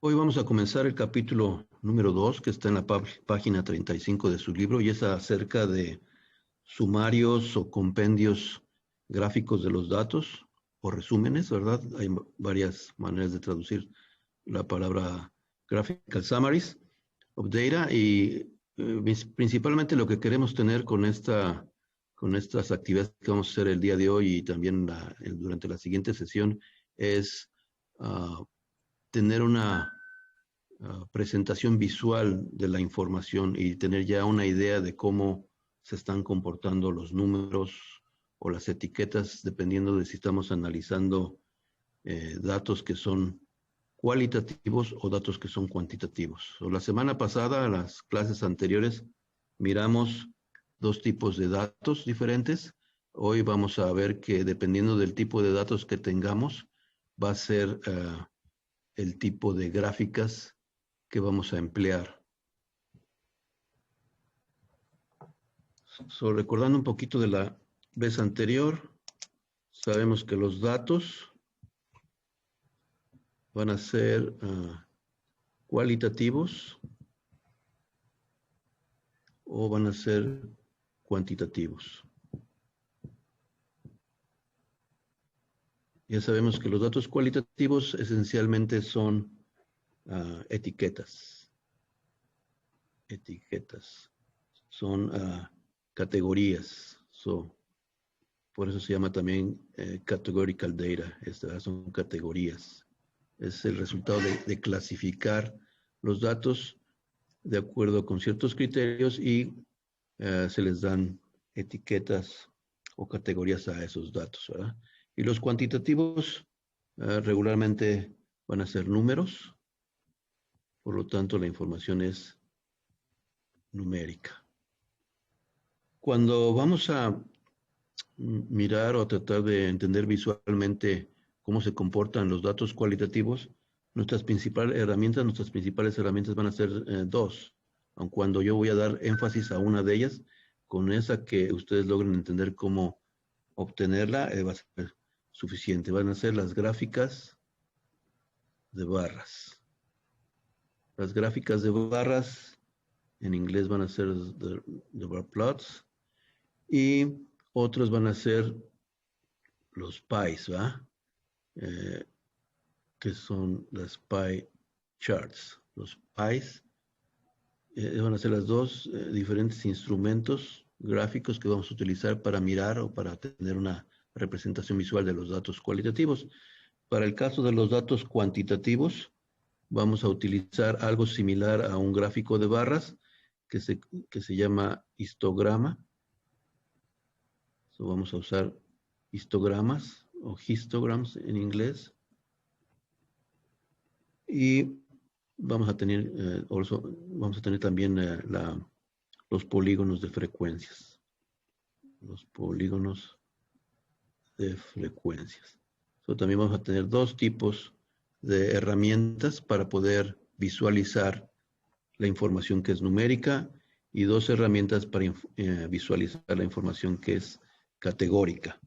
Hoy vamos a comenzar el capítulo número 2, que está en la página 35 de su libro, y es acerca de sumarios o compendios gráficos de los datos, o resúmenes, ¿verdad? Hay varias maneras de traducir la palabra graphical summaries of data, y principalmente lo que queremos tener con estas actividades que vamos a hacer el día de hoy y también durante la siguiente sesión es tener una presentación visual de la información y tener ya una idea de cómo se están comportando los números o las etiquetas, dependiendo de si estamos analizando datos que son cualitativos o datos que son cuantitativos. La semana pasada, las clases anteriores, miramos dos tipos de datos diferentes. Hoy vamos a ver que dependiendo del tipo de datos que tengamos, va a ser el tipo de gráficas que vamos a emplear. Recordando un poquito de la vez anterior, sabemos que los datos van a ser cualitativos o van a ser cuantitativos. Ya sabemos que los datos cualitativos esencialmente son etiquetas. Etiquetas. Son categorías. Por eso se llama también categorical data. Estas son categorías. Es el resultado de clasificar los datos de acuerdo con ciertos criterios y se les dan etiquetas o categorías a esos datos, ¿verdad? Y los cuantitativos regularmente van a ser números, por lo tanto la información es numérica. Cuando vamos a mirar o tratar de entender visualmente cómo se comportan los datos cualitativos, nuestras principales herramientas van a ser dos, aun cuando yo voy a dar énfasis a una de ellas, con esa que ustedes logren entender cómo obtenerla, va a ser suficiente. Van a ser las gráficas de barras. Las gráficas de barras en inglés van a ser the bar plots y otros van a ser los pies, ¿va? Que son las pie charts. Los pies van a ser los dos diferentes instrumentos gráficos que vamos a utilizar para mirar o para tener una representación visual de los datos cualitativos. Para el caso de los datos cuantitativos, vamos a utilizar algo similar a un gráfico de barras que se llama histograma. Vamos a usar histogramas o histograms en inglés. Y vamos a tener, vamos a tener también los polígonos de frecuencias. Los polígonos de frecuencias. También vamos a tener dos tipos de herramientas para poder visualizar la información que es numérica y dos herramientas para visualizar la información que es categórica.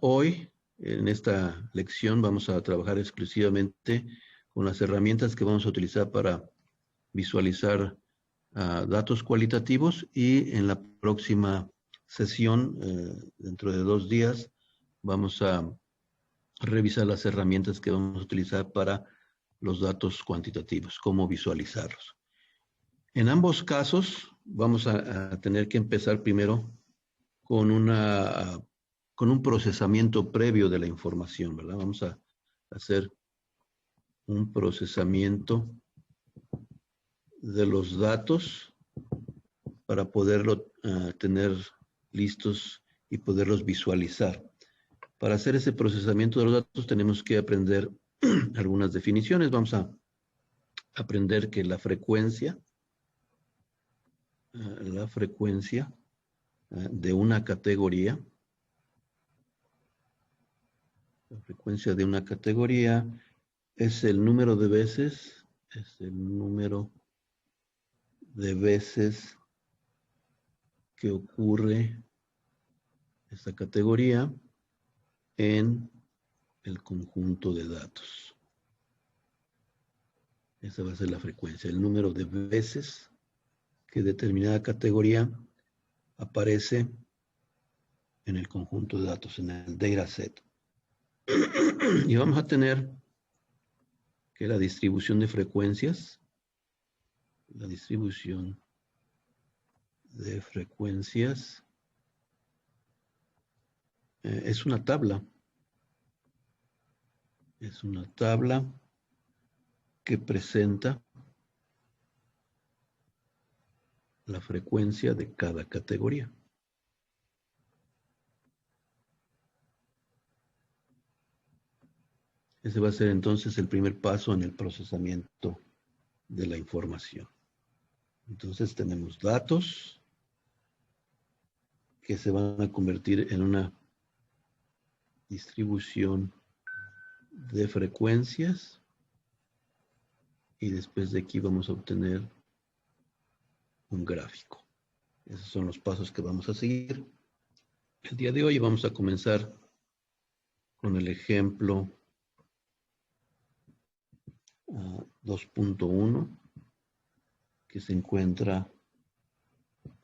Hoy, en esta lección, vamos a trabajar exclusivamente con las herramientas que vamos a utilizar para visualizar datos cualitativos, y en la próxima sesión, dentro de 2 días, vamos a revisar las herramientas que vamos a utilizar para los datos cuantitativos, cómo visualizarlos. En ambos casos, vamos a tener que empezar primero con un procesamiento previo de la información, ¿verdad? Vamos a hacer un procesamiento de los datos para poderlo tener listos y poderlos visualizar. Para hacer ese procesamiento de los datos tenemos que aprender algunas definiciones. Vamos a aprender que la frecuencia de una categoría, es el número de veces que ocurre esta categoría en el conjunto de datos. Esa va a ser la frecuencia, el número de veces que determinada categoría aparece en el conjunto de datos, en el dataset. Y vamos a tener que la distribución de frecuencias, es una tabla. Es una tabla que presenta la frecuencia de cada categoría. Ese va a ser entonces el primer paso en el procesamiento de la información. Entonces tenemos datos que se van a convertir en una distribución de frecuencias y después de aquí vamos a obtener un gráfico. Esos son los pasos que vamos a seguir. El día de hoy vamos a comenzar con el ejemplo 2.1 que se encuentra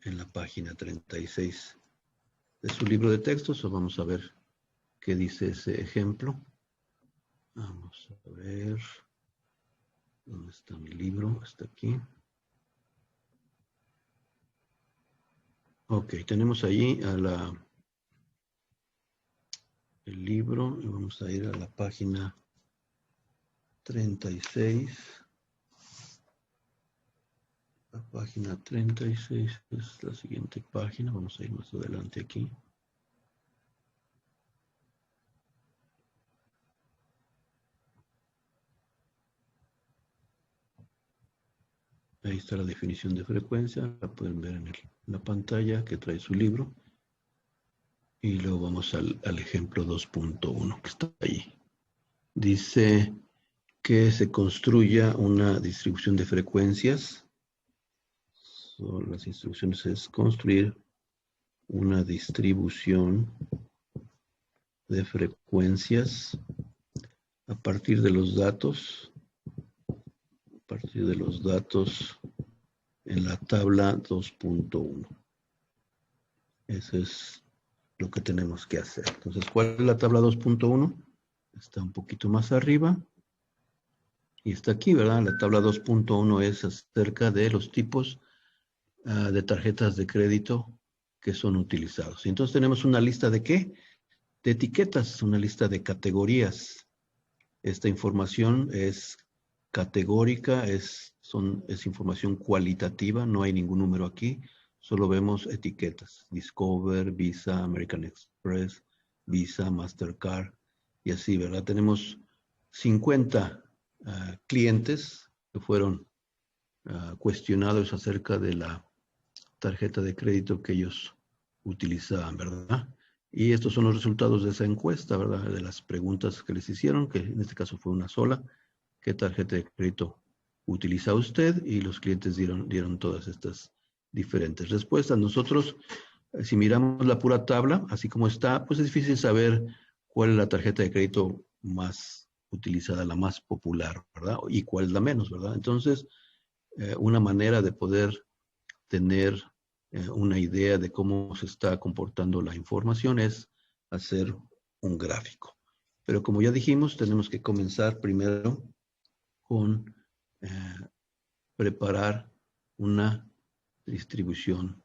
en la página 36 de su libro de textos. Vamos a ver qué dice ese ejemplo. Vamos a ver. ¿Dónde está mi libro? Está aquí. Ok, tenemos ahí el libro y vamos a ir a la página 36. La página 36 es la siguiente página. Vamos a ir más adelante aquí. Ahí está la definición de frecuencia. La pueden ver en la pantalla que trae su libro. Y luego vamos al ejemplo 2.1 que está ahí. Dice que se construya una distribución de frecuencias. Las instrucciones es construir una distribución de frecuencias a partir de los datos en la tabla 2.1. Eso es lo que tenemos que hacer. Entonces, ¿cuál es la tabla 2.1? Está un poquito más arriba. Y está aquí, ¿verdad? La tabla 2.1 es acerca de los tipos de tarjetas de crédito que son utilizados. Y entonces tenemos una lista de ¿qué? De etiquetas, una lista de categorías. Esta información es categórica, es información cualitativa, no hay ningún número aquí, solo vemos etiquetas. Discover, Visa, American Express, Visa, Mastercard y así, ¿verdad? Tenemos 50 clientes que fueron cuestionados acerca de la tarjeta de crédito que ellos utilizaban, ¿verdad? Y estos son los resultados de esa encuesta, ¿verdad? De las preguntas que les hicieron, que en este caso fue una sola. ¿Qué tarjeta de crédito utiliza usted? Y los clientes dieron todas estas diferentes respuestas. Nosotros, si miramos la pura tabla, así como está, pues es difícil saber cuál es la tarjeta de crédito más utilizada, la más popular, ¿verdad? Y cuál es la menos, ¿verdad? Entonces, una manera de poder tener una idea de cómo se está comportando la información es hacer un gráfico. Pero como ya dijimos, tenemos que comenzar primero con preparar una distribución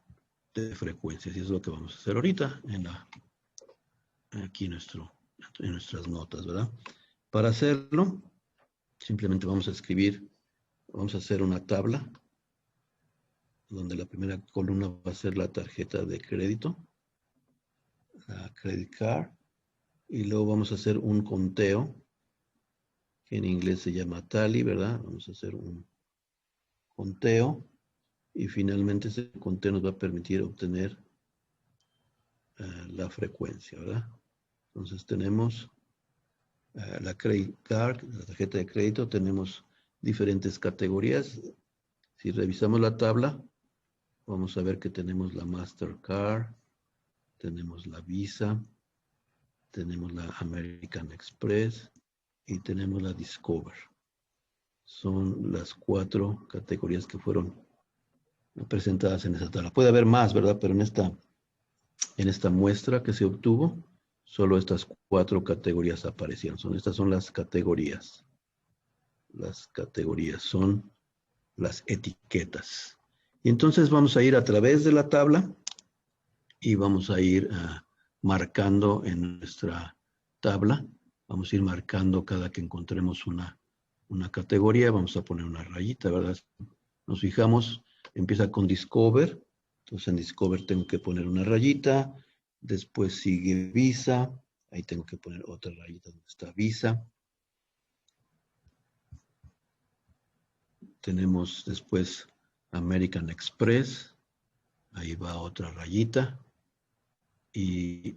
de frecuencias. Y eso es lo que vamos a hacer ahorita aquí en nuestras notas, ¿verdad? Para hacerlo, simplemente vamos a hacer una tabla donde la primera columna va a ser la tarjeta de crédito, la credit card, y luego vamos a hacer un conteo, que en inglés se llama tally, ¿verdad? Vamos a hacer un conteo, y finalmente ese conteo nos va a permitir obtener la frecuencia, ¿verdad? Entonces tenemos la credit card, la tarjeta de crédito, tenemos diferentes categorías. Si revisamos la tabla, vamos a ver que tenemos la Mastercard, tenemos la Visa, tenemos la American Express y tenemos la Discover. son las 4 categorías que fueron presentadas en esta tabla. Puede haber más, ¿verdad? Pero en esta muestra que se obtuvo, solo estas 4 categorías aparecieron. Estas son las categorías. Las categorías son las etiquetas. Y entonces vamos a ir a través de la tabla y vamos a ir marcando en nuestra tabla. Vamos a ir marcando cada que encontremos una categoría. Vamos a poner una rayita, ¿verdad? Nos fijamos, empieza con Discover. Entonces en Discover tengo que poner una rayita. Después sigue Visa. Ahí tengo que poner otra rayita donde está Visa. Tenemos después American Express. Ahí va otra rayita. Y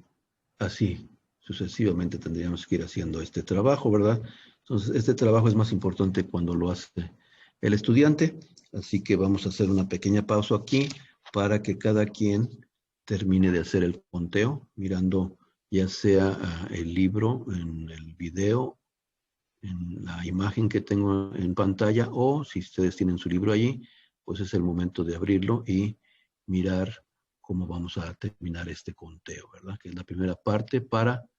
así sucesivamente tendríamos que ir haciendo este trabajo, ¿verdad? Entonces, este trabajo es más importante cuando lo hace el estudiante. Así que vamos a hacer una pequeña pausa aquí para que cada quien termine de hacer el conteo, mirando ya sea el libro, en el video, en la imagen que tengo en pantalla, o si ustedes tienen su libro allí, pues es el momento de abrirlo y mirar cómo vamos a terminar este conteo, ¿verdad? Que es la primera parte para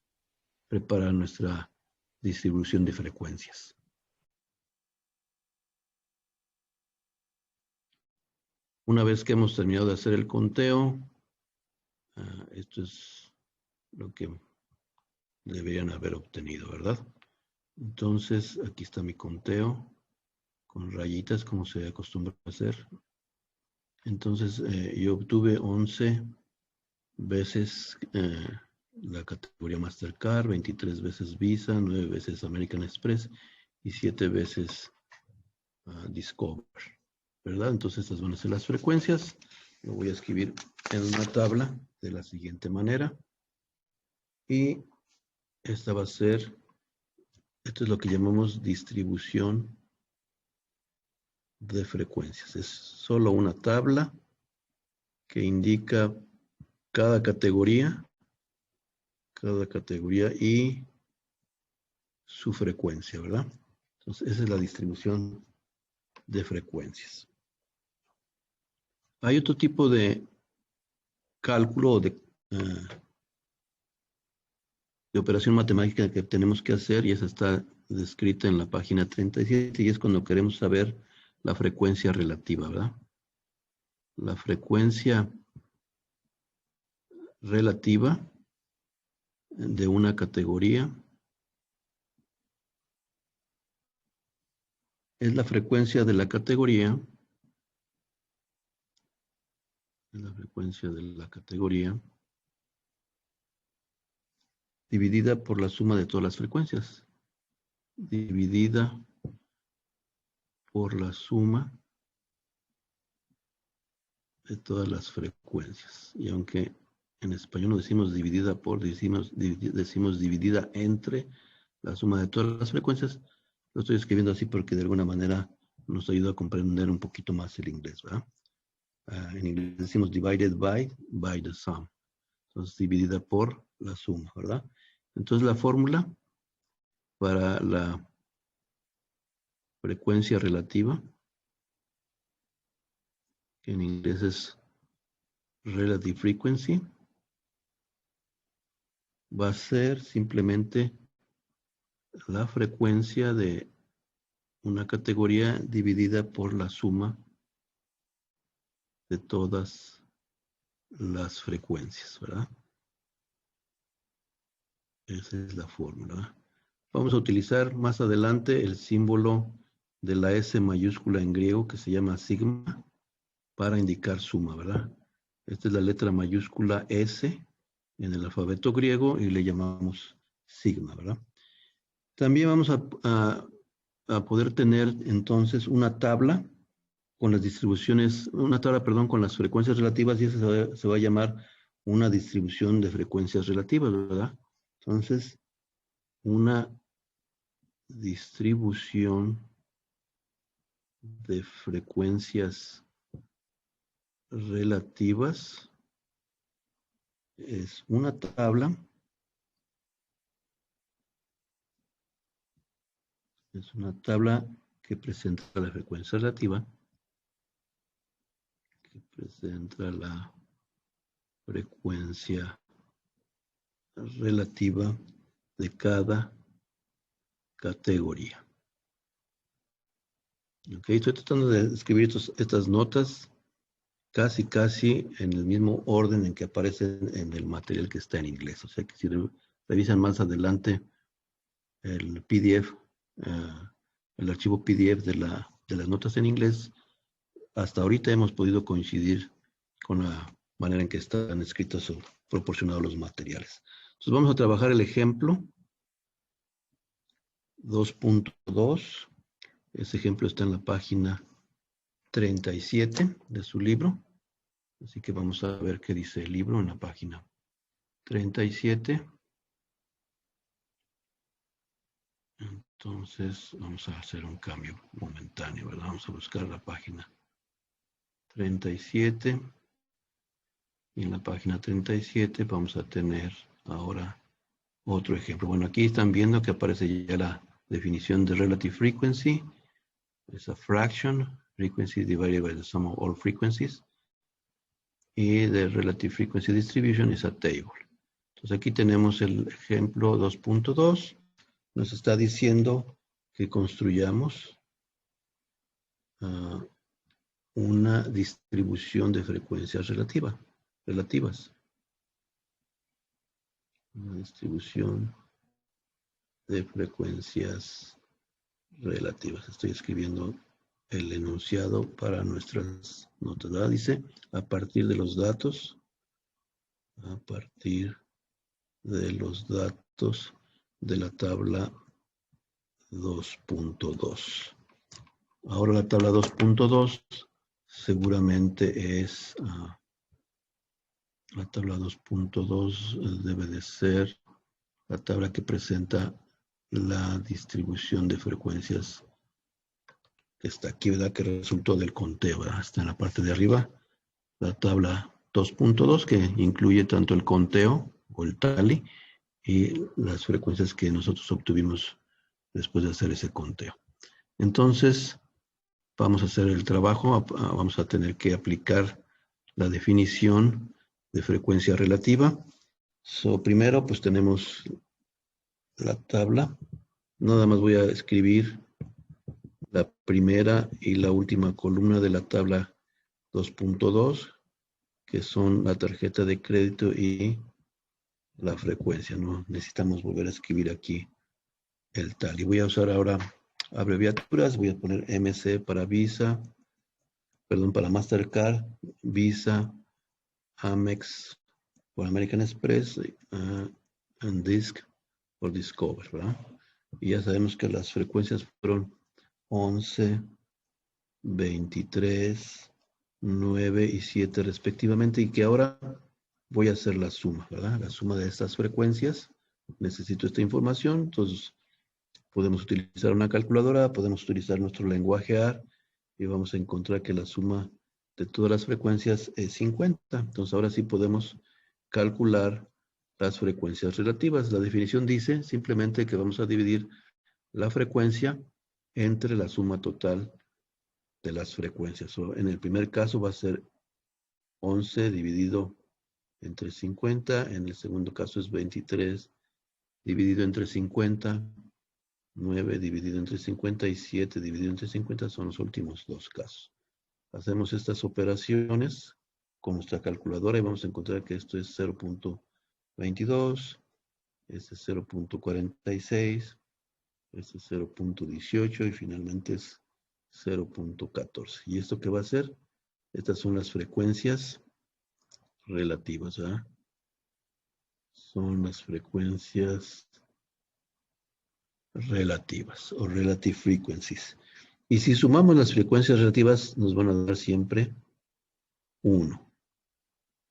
preparar nuestra distribución de frecuencias. Una vez que hemos terminado de hacer el conteo, esto es lo que deberían haber obtenido, ¿verdad? Entonces, aquí está mi conteo con rayitas, como se acostumbra a hacer. Entonces, yo obtuve 11 veces la categoría Mastercard, 23 veces Visa, 9 veces American Express y 7 veces Discover, ¿verdad? Entonces, estas van a ser las frecuencias. Lo voy a escribir en una tabla de la siguiente manera. Y esta va a ser, esto es lo que llamamos distribución de frecuencias. Es solo una tabla que indica cada categoría y su frecuencia, ¿verdad? Entonces, esa es la distribución de frecuencias. Hay otro tipo de cálculo o de operación matemática que tenemos que hacer, y esa está descrita en la página 37, y es cuando queremos saber la frecuencia relativa, ¿verdad? La frecuencia relativa de una categoría es la frecuencia de la categoría, dividida por la suma de todas las frecuencias, dividida por la suma de todas las frecuencias. Y aunque en español no decimos dividida por, decimos dividida entre la suma de todas las frecuencias, lo estoy escribiendo así porque de alguna manera nos ayuda a comprender un poquito más el inglés, ¿verdad? En inglés decimos divided by the sum. Entonces, dividida por la suma, ¿verdad? Entonces, la fórmula para la frecuencia relativa, que en inglés es relative frequency, va a ser simplemente la frecuencia de una categoría dividida por la suma de todas las frecuencias, ¿verdad? Esa es la fórmula. Vamos a utilizar más adelante el símbolo de la S mayúscula en griego que se llama sigma para indicar suma, ¿verdad? Esta es la letra mayúscula S en el alfabeto griego y le llamamos sigma, ¿verdad? También vamos a poder tener entonces una tabla con las distribuciones, con las frecuencias relativas, y eso se va a llamar una distribución de frecuencias relativas, ¿verdad? Entonces, una distribución de frecuencias relativas es una tabla, que presenta la frecuencia relativa, que presenta la frecuencia relativa de cada categoría. Ok, estoy tratando de escribir estas notas casi en el mismo orden en que aparecen en el material que está en inglés. O sea que si revisan más adelante el PDF, el archivo PDF de las notas en inglés, hasta ahorita hemos podido coincidir con la manera en que están escritos o proporcionados los materiales. Entonces vamos a trabajar el ejemplo 2.2. Ese ejemplo está en la página 37 de su libro. Así que vamos a ver qué dice el libro en la página 37. Entonces vamos a hacer un cambio momentáneo, ¿verdad? Vamos a buscar la página 37. Y en la página 37 vamos a tener ahora otro ejemplo. Bueno, aquí están viendo que aparece ya la definición de relative frequency. Es a fraction, frequency divided by the sum of all frequencies. Y de relative frequency distribution es a table. Entonces aquí tenemos el ejemplo 2.2. Nos está diciendo que construyamos una distribución de frecuencias relativas. Una distribución de frecuencias relativas. Estoy escribiendo el enunciado para nuestras notas, ¿verdad? Dice, a partir de los datos de la tabla 2.2. Ahora la tabla 2.2 seguramente es, la tabla 2.2 debe de ser la tabla que presenta la distribución de frecuencias que está aquí, ¿verdad? Que resultó del conteo, ¿verdad? Está en la parte de arriba, la tabla 2.2 que incluye tanto el conteo o el tally y las frecuencias que nosotros obtuvimos después de hacer ese conteo. Entonces, vamos a hacer el trabajo, vamos a tener que aplicar la definición de frecuencia relativa. Primero, pues tenemos la tabla. Nada más voy a escribir la primera y la última columna de la tabla 2.2, que son la tarjeta de crédito y la frecuencia. No necesitamos volver a escribir aquí el tal. Y voy a usar ahora abreviaturas. Voy a poner MC para Visa, para Mastercard, Visa, Amex por American Express, and Disc por Discover, ¿verdad? Y ya sabemos que las frecuencias fueron 11, 23, 9 y 7 respectivamente, y que ahora voy a hacer la suma, ¿verdad? La suma de estas frecuencias. Necesito esta información, entonces podemos utilizar una calculadora, podemos utilizar nuestro lenguaje AR y vamos a encontrar que la suma de todas las frecuencias es 50. Entonces ahora sí podemos calcular las frecuencias relativas. La definición dice simplemente que vamos a dividir la frecuencia entre la suma total de las frecuencias. En el primer caso va a ser 11 dividido entre 50. En el segundo caso es 23 dividido entre 50. 9 dividido entre 50 y 7 dividido entre 50 son los últimos dos casos. Hacemos estas operaciones con nuestra calculadora y vamos a encontrar que esto es 0.22, este es 0.46, este es 0.18 y finalmente es 0.14. ¿Y esto qué va a ser? Estas son las frecuencias relativas, ¿verdad? Son las frecuencias relativas o relative frequencies. Y si sumamos las frecuencias relativas nos van a dar siempre 1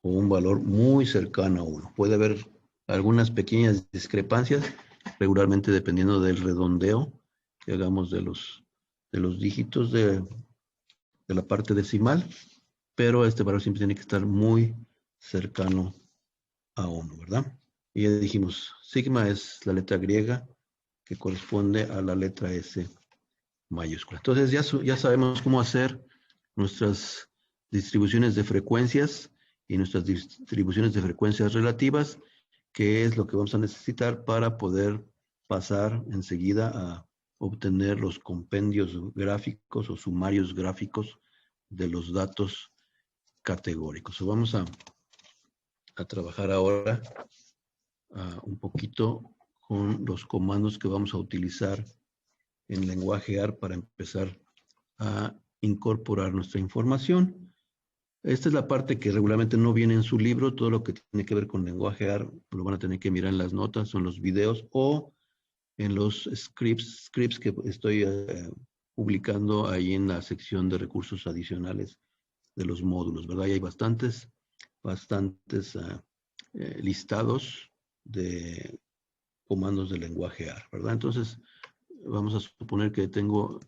o un valor muy cercano a 1. Puede haber algunas pequeñas discrepancias, regularmente dependiendo del redondeo que hagamos de los dígitos de la parte decimal, pero este valor siempre tiene que estar muy cercano a 1, ¿verdad? Y ya dijimos, sigma es la letra griega que corresponde a la letra S mayúscula. Entonces ya sabemos cómo hacer nuestras distribuciones de frecuencias y nuestras distribuciones de frecuencias relativas, que es lo que vamos a necesitar para poder pasar enseguida a obtener los compendios gráficos o sumarios gráficos de los datos categóricos. Vamos a trabajar ahora un poquito con los comandos que vamos a utilizar en lenguaje AR para empezar a incorporar nuestra información. Esta es la parte que regularmente no viene en su libro. Todo lo que tiene que ver con lenguaje AR lo van a tener que mirar en las notas o en los videos o en los scripts que estoy publicando ahí en la sección de recursos adicionales de los módulos, ¿verdad? Y hay bastantes listados de comandos de lenguaje AR, ¿verdad? Entonces, vamos a suponer que tengo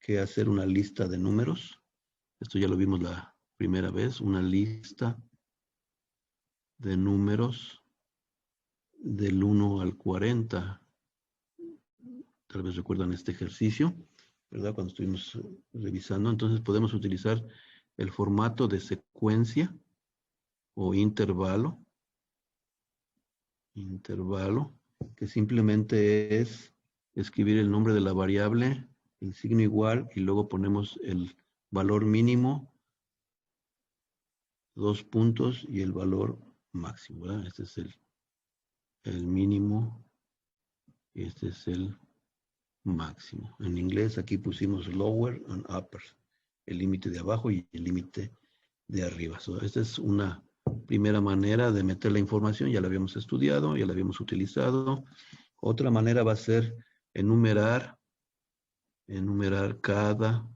que hacer una lista de números. Esto ya lo vimos la primera vez, una lista de números del 1 al 40. Tal vez recuerdan este ejercicio, ¿verdad? Cuando estuvimos revisando, entonces podemos utilizar el formato de secuencia o intervalo, que simplemente es escribir el nombre de la variable, el signo igual, y luego ponemos el valor mínimo, 2 puntos, y el valor máximo, ¿verdad? Este es el mínimo, y este es el máximo. En inglés aquí pusimos lower and upper, el límite de abajo y el límite de arriba. Esta es una primera manera de meter la información, ya la habíamos estudiado, ya la habíamos utilizado. Otra manera va a ser enumerar cada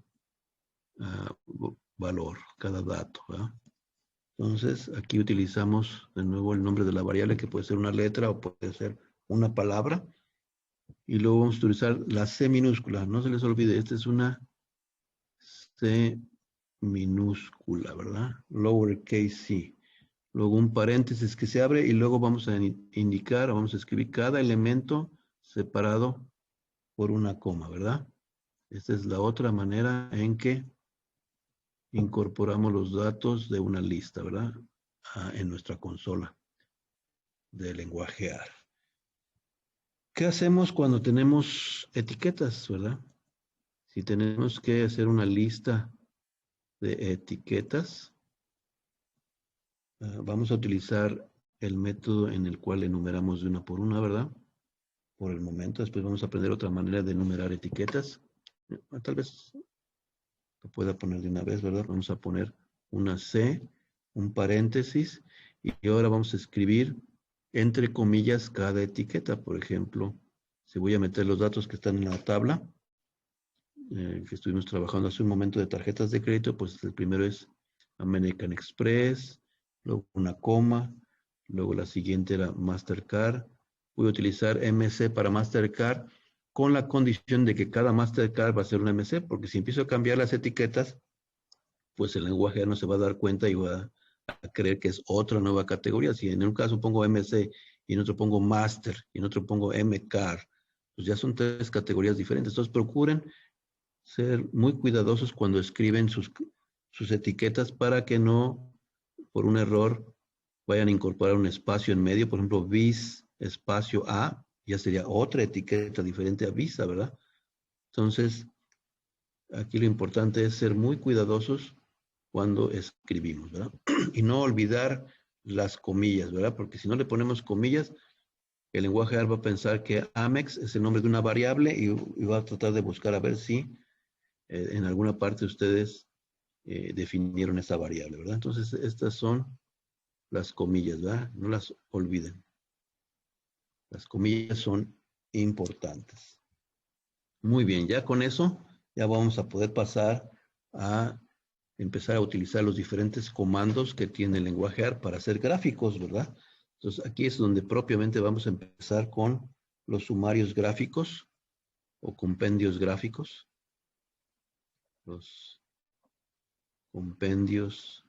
valor, cada dato, ¿verdad? Entonces, aquí utilizamos de nuevo el nombre de la variable, que puede ser una letra o puede ser una palabra. Y luego vamos a utilizar la C minúscula. No se les olvide, esta es una C minúscula, ¿verdad? Lowercase c. Luego un paréntesis que se abre y luego vamos a indicar o vamos a escribir cada elemento separado por una coma, ¿verdad? Esta es la otra manera en que incorporamos los datos de una lista, ¿verdad? En nuestra consola de lenguaje AR. ¿Qué hacemos cuando tenemos etiquetas, verdad? Si tenemos que hacer una lista de etiquetas, vamos a utilizar el método en el cual enumeramos de una por una, ¿verdad? Por el momento. Después vamos a aprender otra manera de enumerar etiquetas. Tal vez lo pueda poner de una vez, ¿verdad? Vamos a poner una C, un paréntesis, y ahora vamos a escribir entre comillas cada etiqueta. Por ejemplo, si voy a meter los datos que están en la tabla, que estuvimos trabajando hace un momento de tarjetas de crédito, pues el primero es American Express, luego una coma, luego la siguiente era Mastercard. Voy a utilizar MC para Mastercard con la condición de que cada Mastercard va a ser un MC, porque si empiezo a cambiar las etiquetas, pues el lenguaje ya no se va a dar cuenta y va a creer que es otra nueva categoría. Si en un caso pongo MC y en otro pongo Master y en otro pongo MCard, pues ya son 3 categorías diferentes. Entonces procuren ser muy cuidadosos cuando escriben sus etiquetas para que no, por un error, vayan a incorporar un espacio en medio. Por ejemplo, bis espacio A, ya sería otra etiqueta diferente a Visa, ¿verdad? Entonces, aquí lo importante es ser muy cuidadosos cuando escribimos, ¿verdad? Y no olvidar las comillas, ¿verdad? Porque si no le ponemos comillas, el lenguaje AR va a pensar que Amex es el nombre de una variable y va a tratar de buscar a ver si en alguna parte ustedes definieron esa variable, ¿verdad? Entonces, estas son las comillas, ¿verdad? No las olviden. Las comillas son importantes. Muy bien, ya con eso, ya vamos a poder pasar a empezar a utilizar los diferentes comandos que tiene el lenguaje AR para hacer gráficos, ¿verdad? Entonces, aquí es donde propiamente vamos a empezar con los sumarios gráficos o compendios gráficos. Los compendios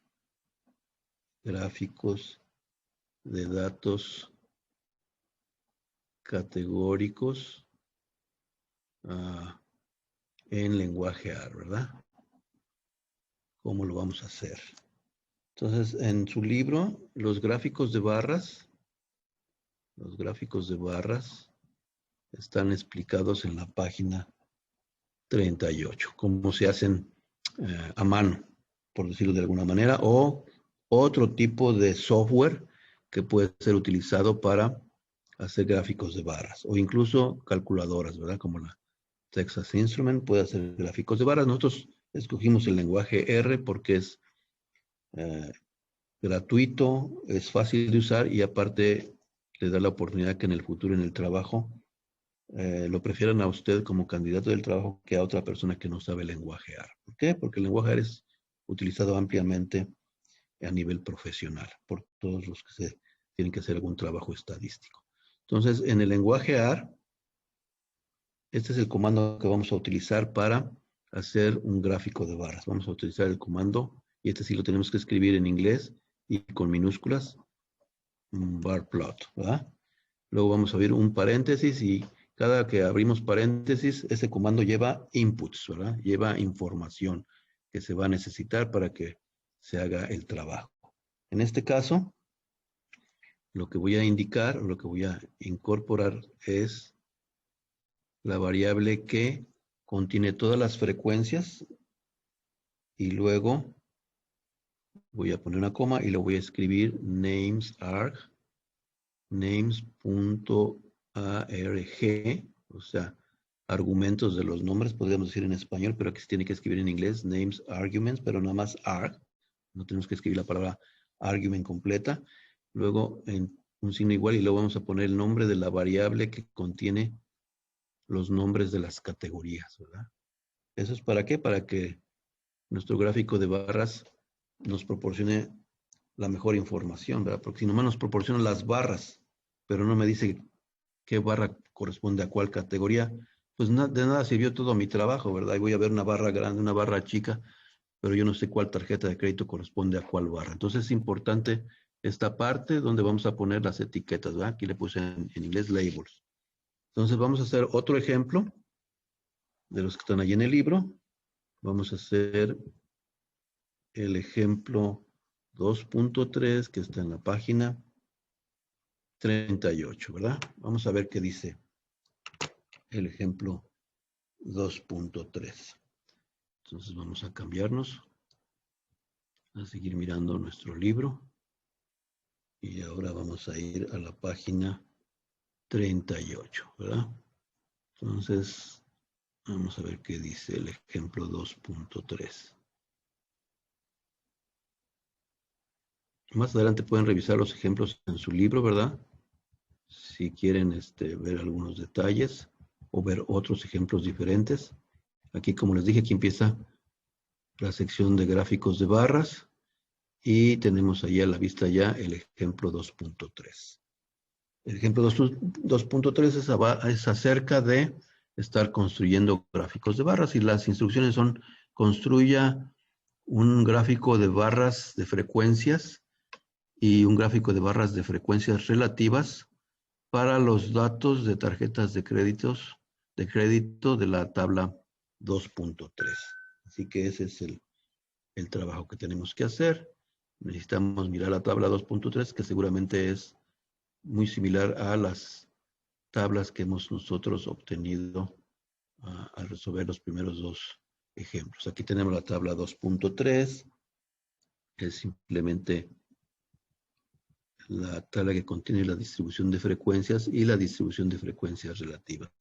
gráficos de datos categóricos en lenguaje AR, ¿verdad? ¿Cómo lo vamos a hacer? Entonces, en su libro, los gráficos de barras están explicados en la página 38, cómo se hacen a mano, por decirlo de alguna manera, o otro tipo de software que puede ser utilizado para hacer gráficos de barras, o incluso calculadoras, ¿verdad? Como la Texas Instrument puede hacer gráficos de barras. Nosotros escogimos el lenguaje R porque es gratuito, es fácil de usar y aparte le da la oportunidad que en el futuro, en el trabajo, lo prefieran a usted como candidato del trabajo que a otra persona que no sabe lenguaje R. ¿Por qué? Porque el lenguaje R es utilizado ampliamente a nivel profesional por todos los que tienen que hacer algún trabajo estadístico. Entonces, en el lenguaje R, este es el comando que vamos a utilizar para hacer un gráfico de barras. Vamos a utilizar el comando, y este sí lo tenemos que escribir en inglés y con minúsculas, un bar plot, ¿verdad? Luego vamos a abrir un paréntesis y cada que abrimos paréntesis, ese comando lleva inputs, ¿verdad? Lleva información que se va a necesitar para que se haga el trabajo. En este caso, lo que voy a indicar, lo que voy a incorporar es la variable que contiene todas las frecuencias y luego voy a poner una coma y lo voy a escribir names.arg, names.arg, o sea, argumentos de los nombres, podríamos decir en español, pero aquí se tiene que escribir en inglés, names arguments, pero nada más arg, no tenemos que escribir la palabra argument completa, luego en un signo igual y luego vamos a poner el nombre de la variable que contiene los nombres de las categorías, ¿verdad? ¿Eso es para qué? Para que nuestro gráfico de barras nos proporcione la mejor información, ¿verdad? Porque si nomás nos proporciona las barras, pero no me dice qué barra corresponde a cuál categoría, pues de nada sirvió todo mi trabajo, ¿verdad? Y voy a ver una barra grande, una barra chica, pero yo no sé cuál tarjeta de crédito corresponde a cuál barra. Entonces es importante esta parte donde vamos a poner las etiquetas, ¿verdad? Aquí le puse en inglés labels. Entonces vamos a hacer otro ejemplo de los que están ahí en el libro. Vamos a hacer el ejemplo 2.3 que está en la página 38, ¿verdad? Vamos a ver qué dice el ejemplo 2.3. Entonces vamos a cambiarnos, a seguir mirando nuestro libro. Y ahora vamos a ir a la página 38, ¿verdad? Entonces, vamos a ver qué dice el ejemplo 2.3. Más adelante pueden revisar los ejemplos en su libro, ¿verdad? Si quieren ver algunos detalles o ver otros ejemplos diferentes. Aquí, como les dije, aquí empieza la sección de gráficos de barras y tenemos ahí a la vista ya el ejemplo 2.3. El ejemplo 2.3 es acerca de estar construyendo gráficos de barras y las instrucciones son: construya un gráfico de barras de frecuencias y un gráfico de barras de frecuencias relativas para los datos de tarjetas de crédito de la tabla 2.3. Así que ese es el trabajo que tenemos que hacer. Necesitamos mirar la tabla 2.3, que seguramente es muy similar a las tablas que hemos nosotros obtenido al resolver los primeros dos ejemplos. Aquí tenemos la tabla 2.3, que es simplemente la tabla que contiene la distribución de frecuencias y la distribución de frecuencias relativas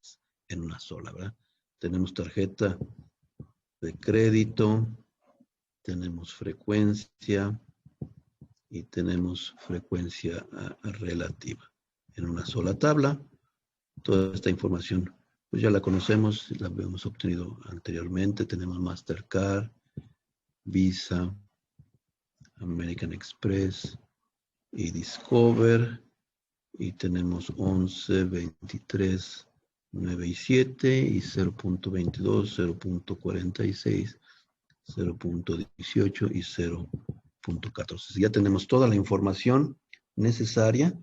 en una sola, ¿verdad? Tenemos tarjeta de crédito, tenemos frecuencia y tenemos frecuencia relativa en una sola tabla. Toda esta información pues ya la conocemos, la hemos obtenido anteriormente. Tenemos Mastercard, Visa, American Express y Discover. Y tenemos 11, 23, 9 y 7 y 0.22, 0.46, 0.18 y 0.14. Ya tenemos toda la información necesaria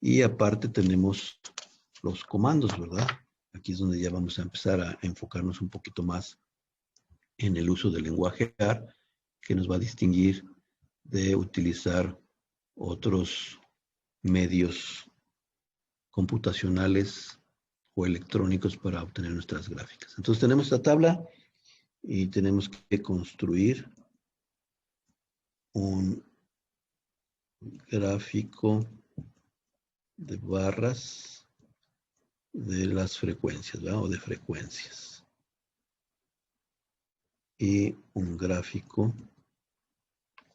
y aparte tenemos los comandos, ¿verdad? Aquí es donde ya vamos a empezar a enfocarnos un poquito más en el uso del lenguaje AR, que nos va a distinguir de utilizar otros medios computacionales o electrónicos para obtener nuestras gráficas. Entonces tenemos esta tabla y tenemos que construir un gráfico de barras de las frecuencias, ¿verdad? O de frecuencias. Y un gráfico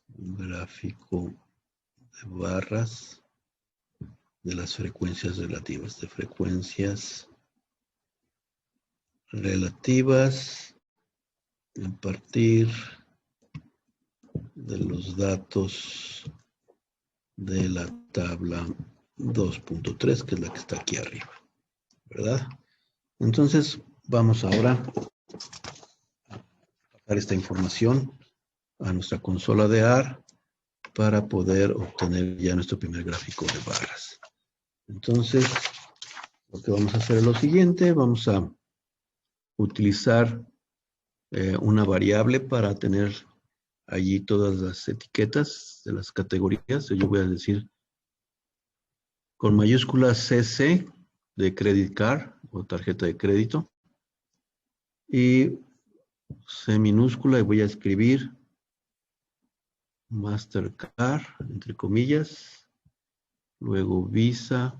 de barras de las frecuencias relativas, a partir de los datos de la tabla 2.3, que es la que está aquí arriba, ¿verdad? Entonces, vamos ahora a pasar esta información a nuestra consola de AR para poder obtener ya nuestro primer gráfico de barras. Entonces, lo que vamos a hacer es lo siguiente. Vamos a utilizar una variable para tener allí todas las etiquetas de las categorías. Yo voy a decir con mayúscula CC de Credit Card o tarjeta de crédito. Y C minúscula y voy a escribir Mastercard, entre comillas. Luego Visa,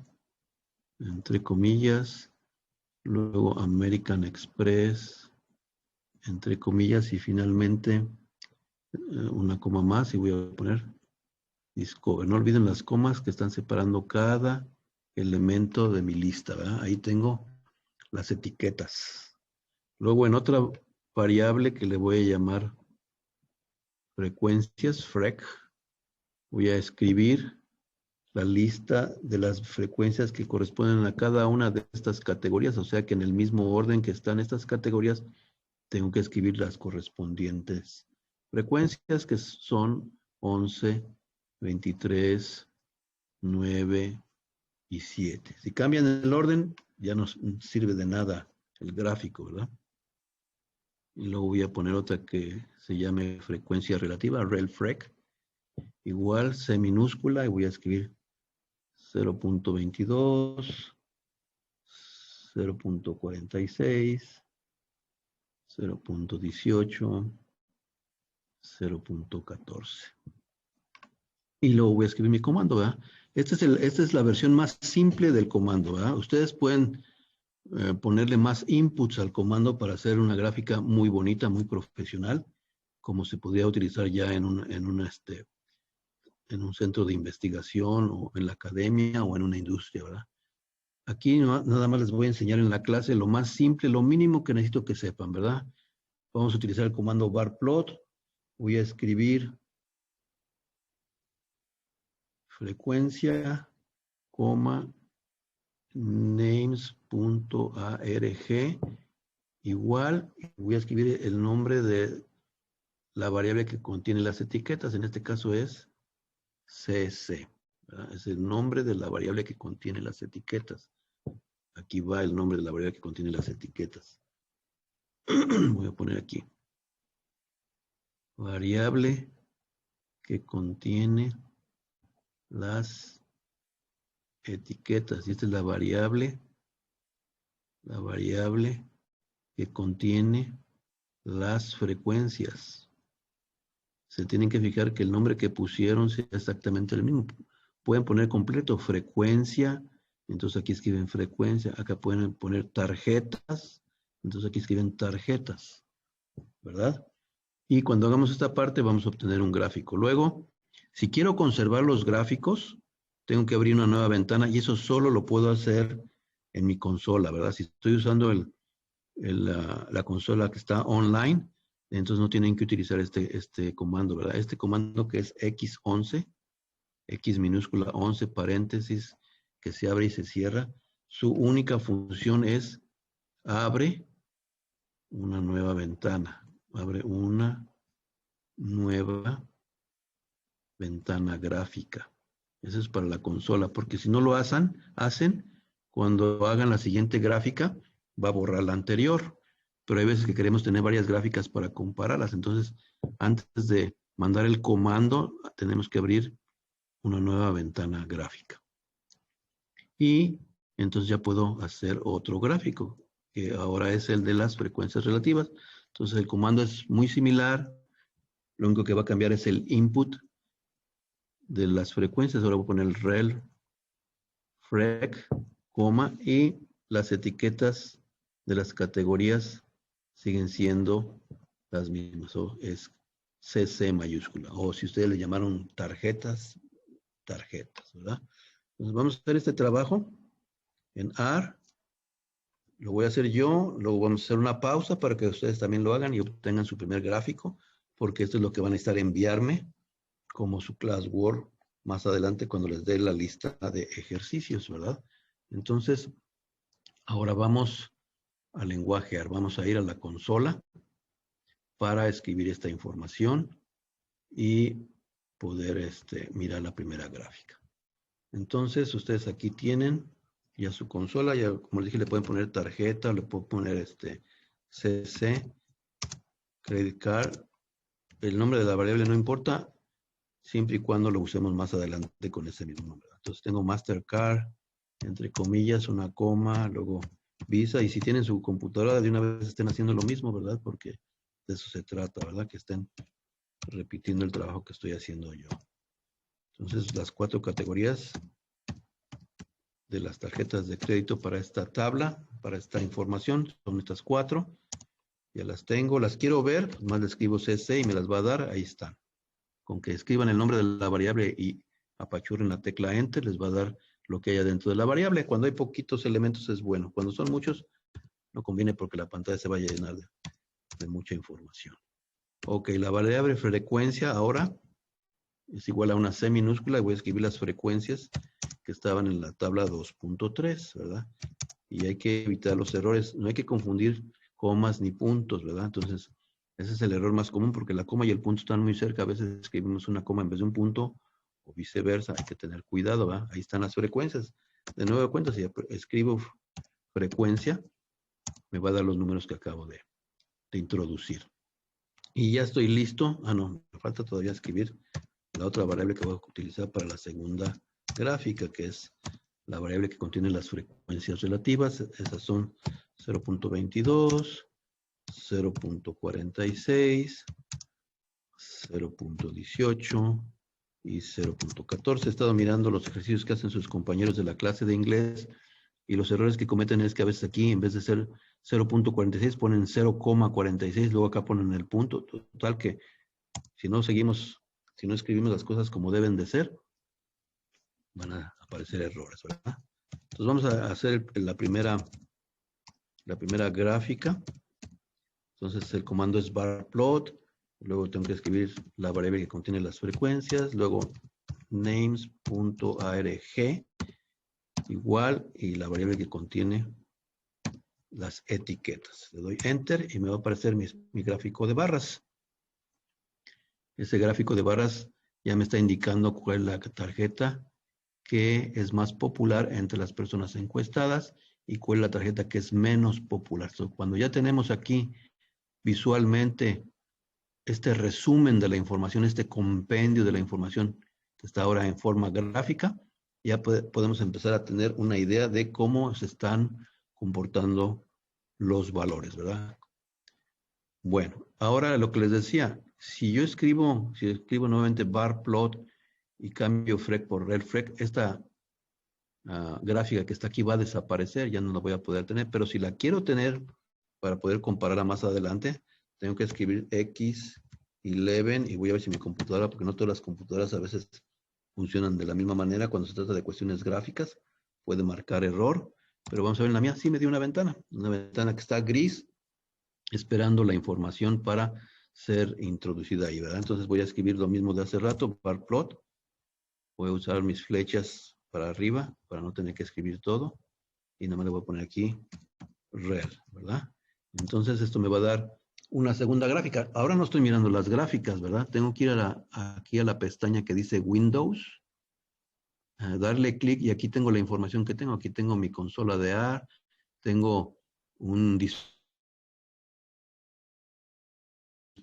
entre comillas. Luego American Express, entre comillas. Y finalmente una coma más y voy a poner Discover. No olviden las comas que están separando cada elemento de mi lista, ¿verdad? Ahí tengo las etiquetas. Luego en otra variable que le voy a llamar frecuencias, FREC, voy a escribir la lista de las frecuencias que corresponden a cada una de estas categorías, o sea que en el mismo orden que están estas categorías, tengo que escribir las correspondientes frecuencias, que son 11, 23, 9 y 7. Si cambian el orden, ya no sirve de nada el gráfico, ¿verdad? Y luego voy a poner otra que se llame frecuencia relativa, RelFrec, igual C minúscula, y voy a escribir 0.22, 0.46, 0.18, 0.14. Y luego voy a escribir mi comando, ¿verdad? Esta es la versión más simple del comando, ¿verdad? Ustedes pueden ponerle más inputs al comando para hacer una gráfica muy bonita, muy profesional, como se podría utilizar ya en un centro de investigación o en la academia o en una industria, ¿verdad? Aquí nada más les voy a enseñar en la clase lo más simple, lo mínimo que necesito que sepan, ¿verdad? Vamos a utilizar el comando barplot. Voy a escribir frecuencia, names.arg igual, voy a escribir el nombre de la variable que contiene las etiquetas, en este caso es CC, ¿verdad? Es el nombre de la variable que contiene las etiquetas. Aquí va el nombre de la variable que contiene las etiquetas. Voy a poner aquí. Variable que contiene las etiquetas. Y esta es la variable que contiene las frecuencias. Se tienen que fijar que el nombre que pusieron sea exactamente el mismo. Pueden poner completo frecuencia, entonces aquí escriben frecuencia. Acá pueden poner tarjetas, entonces aquí escriben tarjetas, ¿verdad? Y cuando hagamos esta parte vamos a obtener un gráfico. Luego, si quiero conservar los gráficos, tengo que abrir una nueva ventana y eso solo lo puedo hacer en mi consola, ¿verdad? Si estoy usando la consola que está online, entonces no tienen que utilizar este comando, ¿verdad? Este comando que es X11, X minúscula 11 paréntesis, que se abre y se cierra, su única función es abre una nueva ventana, abre una nueva ventana gráfica. Eso es para la consola, porque si no lo hacen, cuando hagan la siguiente gráfica, va a borrar la anterior. pero hay veces que queremos tener varias gráficas para compararlas. Entonces, antes de mandar el comando, tenemos que abrir una nueva ventana gráfica. Y entonces ya puedo hacer otro gráfico, que ahora es el de las frecuencias relativas. Entonces el comando es muy similar. Lo único que va a cambiar es el input de las frecuencias. Ahora voy a poner el rel, frec, coma, y las etiquetas de las categorías siguen siendo las mismas. O es CC mayúscula. O si ustedes le llamaron tarjetas, ¿verdad? Entonces vamos a hacer este trabajo en R. Lo voy a hacer yo, luego vamos a hacer una pausa para que ustedes también lo hagan y obtengan su primer gráfico, porque esto es lo que van a estar enviarme como su class Word más adelante cuando les dé la lista de ejercicios, ¿verdad? Entonces, ahora vamos al lenguaje R. Vamos a ir a la consola para escribir esta información y poder mirar la primera gráfica. Entonces, ustedes aquí tienen ya su consola, ya como les dije, le pueden poner tarjeta, le puedo poner CC, Credit Card. El nombre de la variable no importa, siempre y cuando lo usemos más adelante con ese mismo nombre. Entonces tengo Mastercard, entre comillas, una coma, luego Visa, y si tienen su computadora de una vez estén haciendo lo mismo, ¿verdad? Porque de eso se trata, ¿verdad? Que estén repitiendo el trabajo que estoy haciendo yo. Entonces las 4 categorías de las tarjetas de crédito para esta tabla, para esta información, son estas 4. Ya las tengo, las quiero ver, pues más le escribo CC y me las va a dar, ahí están. Con que escriban el nombre de la variable y apachurren la tecla Enter, les va a dar lo que hay dentro de la variable. Cuando hay poquitos elementos es bueno. Cuando son muchos, no conviene porque la pantalla se vaya a llenar de mucha información. Ok, la variable frecuencia ahora es igual a una C minúscula y voy a escribir las frecuencias que estaban en la tabla 2.3, ¿verdad? Y hay que evitar los errores. No hay que confundir comas ni puntos, ¿verdad? Entonces, ese es el error más común porque la coma y el punto están muy cerca. A veces escribimos una coma en vez de un punto o viceversa. Hay que tener cuidado, ¿verdad? Ahí están las frecuencias. De nuevo cuenta, si escribo frecuencia, me va a dar los números que acabo de introducir. Y ya estoy listo. Ah, no, me falta todavía escribir la otra variable que voy a utilizar para la segunda gráfica, que es la variable que contiene las frecuencias relativas. Esas son 0.22, 0.46, 0.18 y 0.14. He estado mirando los ejercicios que hacen sus compañeros de la clase de inglés y los errores que cometen es que a veces aquí en vez de ser 0.46 ponen 0,46, luego acá ponen el punto. Total que si no escribimos las cosas como deben de ser, van a aparecer errores, ¿verdad? Entonces vamos a hacer la primera gráfica. Entonces el comando es barplot, luego tengo que escribir la variable que contiene las frecuencias, luego names.arg igual y la variable que contiene las etiquetas. Le doy enter y me va a aparecer mi gráfico de barras. Ese gráfico de barras ya me está indicando cuál es la tarjeta que es más popular entre las personas encuestadas y cuál es la tarjeta que es menos popular. Entonces, cuando ya tenemos aquí visualmente este resumen de la información, este compendio de la información que está ahora en forma gráfica, ya podemos empezar a tener una idea de cómo se están comportando los valores, ¿verdad? Bueno, ahora lo que les decía, si escribo nuevamente barplot y cambio frec por relfrec, esta gráfica que está aquí va a desaparecer, ya no la voy a poder tener, pero si la quiero tener para poder compararla más adelante, tengo que escribir X11 y voy a ver si mi computadora, porque no todas las computadoras a veces funcionan de la misma manera cuando se trata de cuestiones gráficas, puede marcar error, pero vamos a ver en la mía, sí me dio una ventana que está gris, esperando la información para ser introducida ahí, ¿verdad? Entonces voy a escribir lo mismo de hace rato, barplot, voy a usar mis flechas para arriba para no tener que escribir todo y nada más le voy a poner aquí rel, ¿verdad? Entonces esto me va a dar una segunda gráfica. Ahora no estoy mirando las gráficas, ¿verdad? Tengo que ir aquí a la pestaña que dice Windows, darle clic y aquí tengo la información que tengo. Aquí tengo mi consola de R, tengo un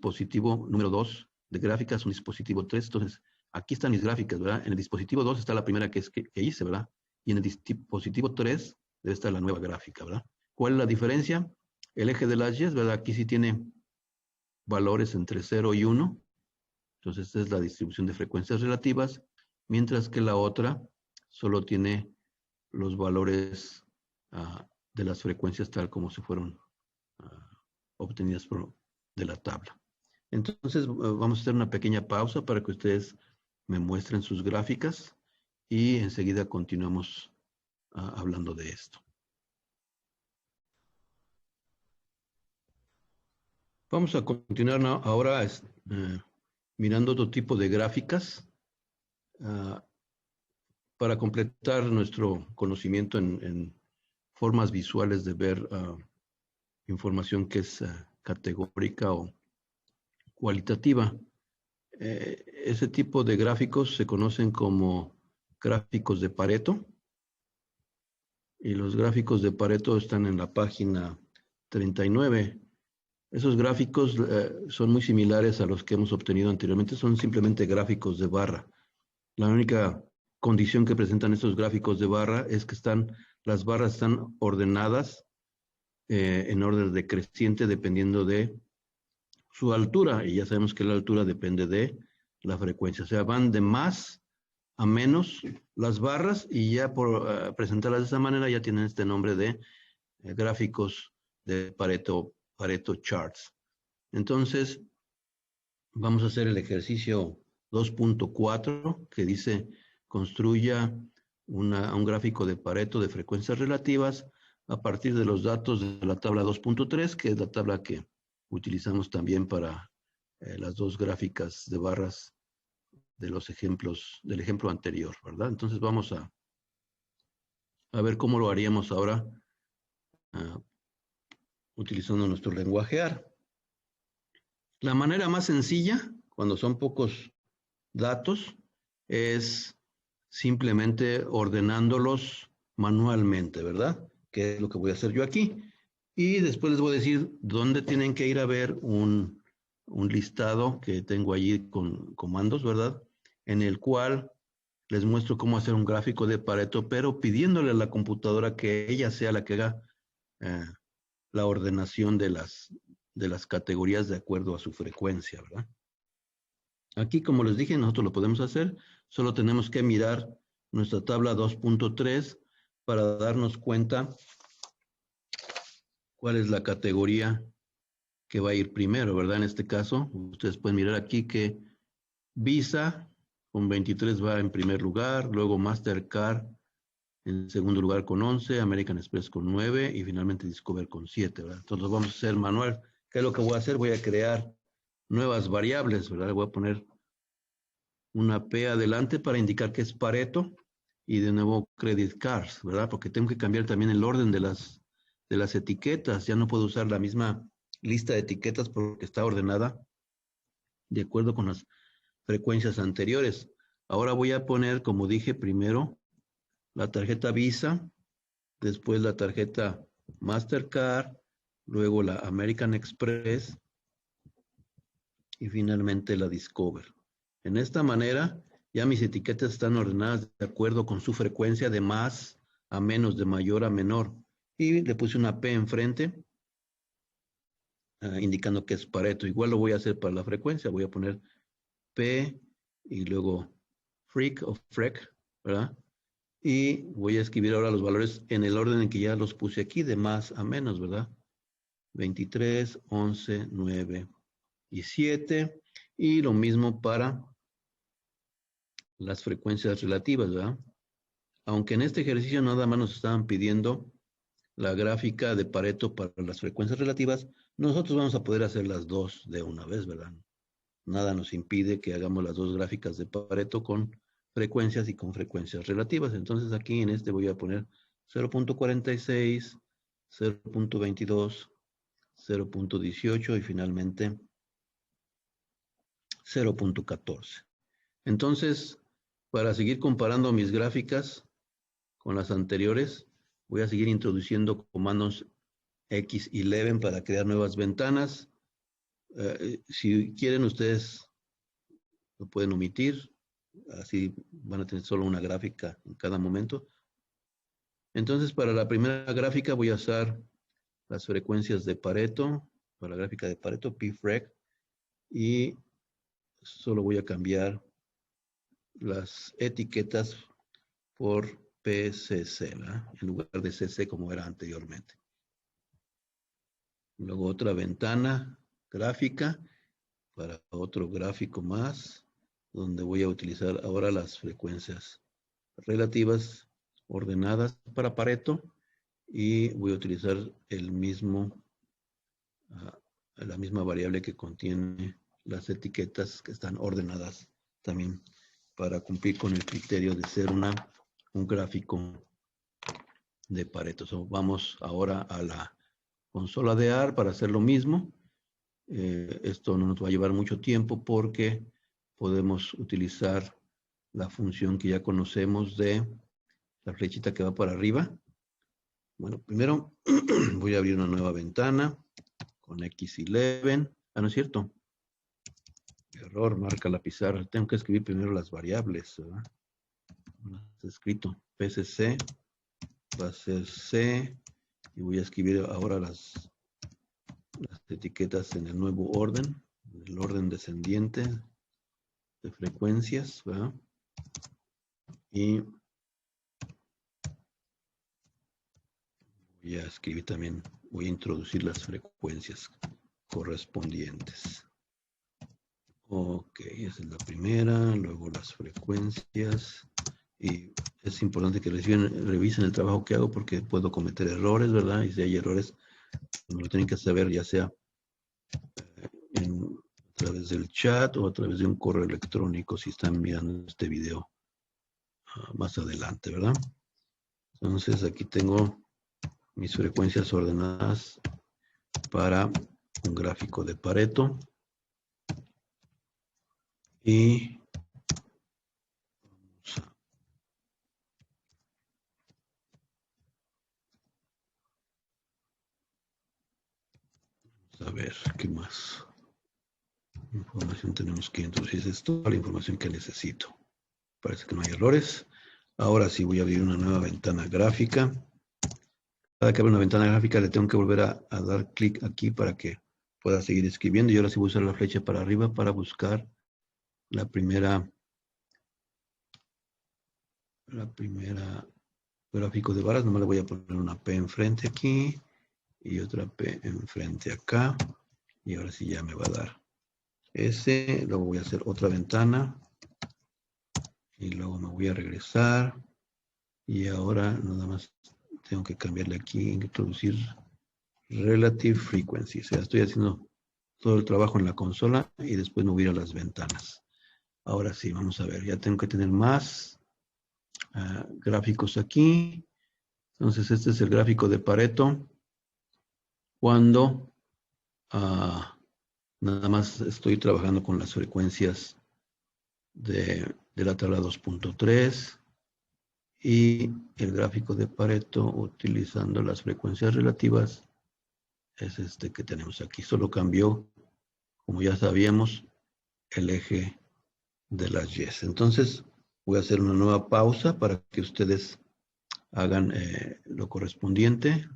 dispositivo número 2 de gráficas, un dispositivo 3. Entonces, aquí están mis gráficas, ¿verdad? En el dispositivo 2 está la primera que hice, ¿verdad? Y en el dispositivo 3 debe estar la nueva gráfica, ¿verdad? ¿Cuál es la diferencia? El eje de las Y, ¿verdad? Aquí sí tiene valores entre 0 y 1. Entonces, esta es la distribución de frecuencias relativas, mientras que la otra solo tiene los valores de las frecuencias tal como se fueron obtenidas de la tabla. Entonces, vamos a hacer una pequeña pausa para que ustedes me muestren sus gráficas y enseguida continuamos hablando de esto. Vamos a continuar ahora mirando otro tipo de gráficas para completar nuestro conocimiento en formas visuales de ver información que es categórica o cualitativa. Ese tipo de gráficos se conocen como gráficos de Pareto, y los gráficos de Pareto están en la página 39. Esos gráficos son muy similares a los que hemos obtenido anteriormente, son simplemente gráficos de barra. La única condición que presentan estos gráficos de barra es que las barras están ordenadas en orden decreciente dependiendo de su altura, y ya sabemos que la altura depende de la frecuencia, o sea, van de más a menos las barras, y ya por presentarlas de esa manera ya tienen este nombre de gráficos de Pareto Charts. Entonces, vamos a hacer el ejercicio 2.4 que dice construya un gráfico de Pareto de frecuencias relativas a partir de los datos de la tabla 2.3, que es la tabla que utilizamos también para las dos gráficas de barras de los ejemplos, del ejemplo anterior, ¿verdad? Entonces vamos a ver cómo lo haríamos ahora utilizando nuestro lenguaje AR. La manera más sencilla, cuando son pocos datos, es simplemente ordenándolos manualmente, ¿verdad? Que es lo que voy a hacer yo aquí. Y después les voy a decir dónde tienen que ir a ver un listado que tengo allí con comandos, ¿verdad? En el cual les muestro cómo hacer un gráfico de Pareto, pero pidiéndole a la computadora que ella sea la que haga la ordenación de las categorías de acuerdo a su frecuencia, ¿verdad? Aquí, como les dije, nosotros lo podemos hacer, solo tenemos que mirar nuestra tabla 2.3 para darnos cuenta cuál es la categoría que va a ir primero, ¿verdad? En este caso, ustedes pueden mirar aquí que Visa con 23 va en primer lugar, luego Mastercard en segundo lugar con 11, American Express con 9 y finalmente Discover con 7, ¿verdad? Entonces lo vamos a hacer manual. ¿Qué es lo que voy a hacer? Voy a crear nuevas variables, ¿verdad? Voy a poner una P adelante para indicar que es Pareto y de nuevo Credit Cards, ¿verdad? Porque tengo que cambiar también el orden de las etiquetas. Ya no puedo usar la misma lista de etiquetas porque está ordenada de acuerdo con las frecuencias anteriores. Ahora voy a poner, como dije, primero la tarjeta Visa, después la tarjeta Mastercard, luego la American Express y finalmente la Discover. En esta manera, ya mis etiquetas están ordenadas de acuerdo con su frecuencia de más a menos, de mayor a menor. Y le puse una P enfrente, indicando que es Pareto. Igual lo voy a hacer para la frecuencia. Voy a poner P y luego Freq o Frec, ¿verdad? Y voy a escribir ahora los valores en el orden en que ya los puse aquí, de más a menos, ¿verdad? 23, 11, 9 y 7. Y lo mismo para las frecuencias relativas, ¿verdad? Aunque en este ejercicio nada más nos estaban pidiendo la gráfica de Pareto para las frecuencias relativas, nosotros vamos a poder hacer las dos de una vez, ¿verdad? Nada nos impide que hagamos las dos gráficas de Pareto con frecuencias y con frecuencias relativas. Entonces aquí en este voy a poner 0.46, 0.22, 0.18 y finalmente 0.14. Entonces, para seguir comparando mis gráficas con las anteriores, voy a seguir introduciendo comandos X11 para crear nuevas ventanas. Si quieren ustedes lo pueden omitir, así van a tener solo una gráfica en cada momento. Entonces, para la primera gráfica voy a usar las frecuencias de Pareto, para la gráfica de Pareto, pfreg, y solo voy a cambiar las etiquetas por PCC, ¿verdad? En lugar de CC como era anteriormente. Luego otra ventana gráfica para otro gráfico más, donde voy a utilizar ahora las frecuencias relativas ordenadas para Pareto y voy a utilizar el mismo, la misma variable que contiene las etiquetas que están ordenadas también para cumplir con el criterio de ser un gráfico de Pareto. Vamos ahora a la consola de AR para hacer lo mismo. Esto no nos va a llevar mucho tiempo porque podemos utilizar la función que ya conocemos de la flechita que va para arriba. Bueno, primero voy a abrir una nueva ventana con X11. Ah, no es cierto. Error, marca la pizarra. Tengo que escribir primero las variables, ¿verdad? Está escrito PCC, va a ser C, y voy a escribir ahora las etiquetas en el nuevo orden, en el orden descendiente de frecuencias, ¿verdad? Y voy a escribir también, voy a introducir las frecuencias correspondientes. Ok, esa es la primera, luego las frecuencias. Y es importante que revisen el trabajo que hago porque puedo cometer errores, ¿verdad? Y si hay errores, me lo tienen que saber, ya sea a través del chat o a través de un correo electrónico si están mirando este video más adelante, ¿verdad? Entonces aquí tengo mis frecuencias ordenadas para un gráfico de Pareto. Y vamos a ver qué más información tenemos que introducir. Es toda la información que necesito. Parece que no hay errores. Ahora sí voy a abrir una nueva ventana gráfica. Cada que abro una ventana gráfica le tengo que volver a dar clic aquí para que pueda seguir escribiendo. Y ahora sí voy a usar la flecha para arriba para buscar la primera gráfico de varas. Nomás le voy a poner una P enfrente aquí y otra P enfrente acá. Y ahora sí ya me va a dar ese. Luego voy a hacer otra ventana. Y luego me voy a regresar. Y ahora nada más tengo que cambiarle aquí, introducir Relative Frequency. O sea, estoy haciendo todo el trabajo en la consola y después me voy a ir a las ventanas. Ahora sí, vamos a ver. Ya tengo que tener más gráficos aquí. Entonces, este es el gráfico de Pareto. Cuando nada más estoy trabajando con las frecuencias de la tabla 2.3 y el gráfico de Pareto utilizando las frecuencias relativas es este que tenemos aquí. Solo cambió, como ya sabíamos, el eje de las Y's. Entonces, voy a hacer una nueva pausa para que ustedes hagan lo correspondiente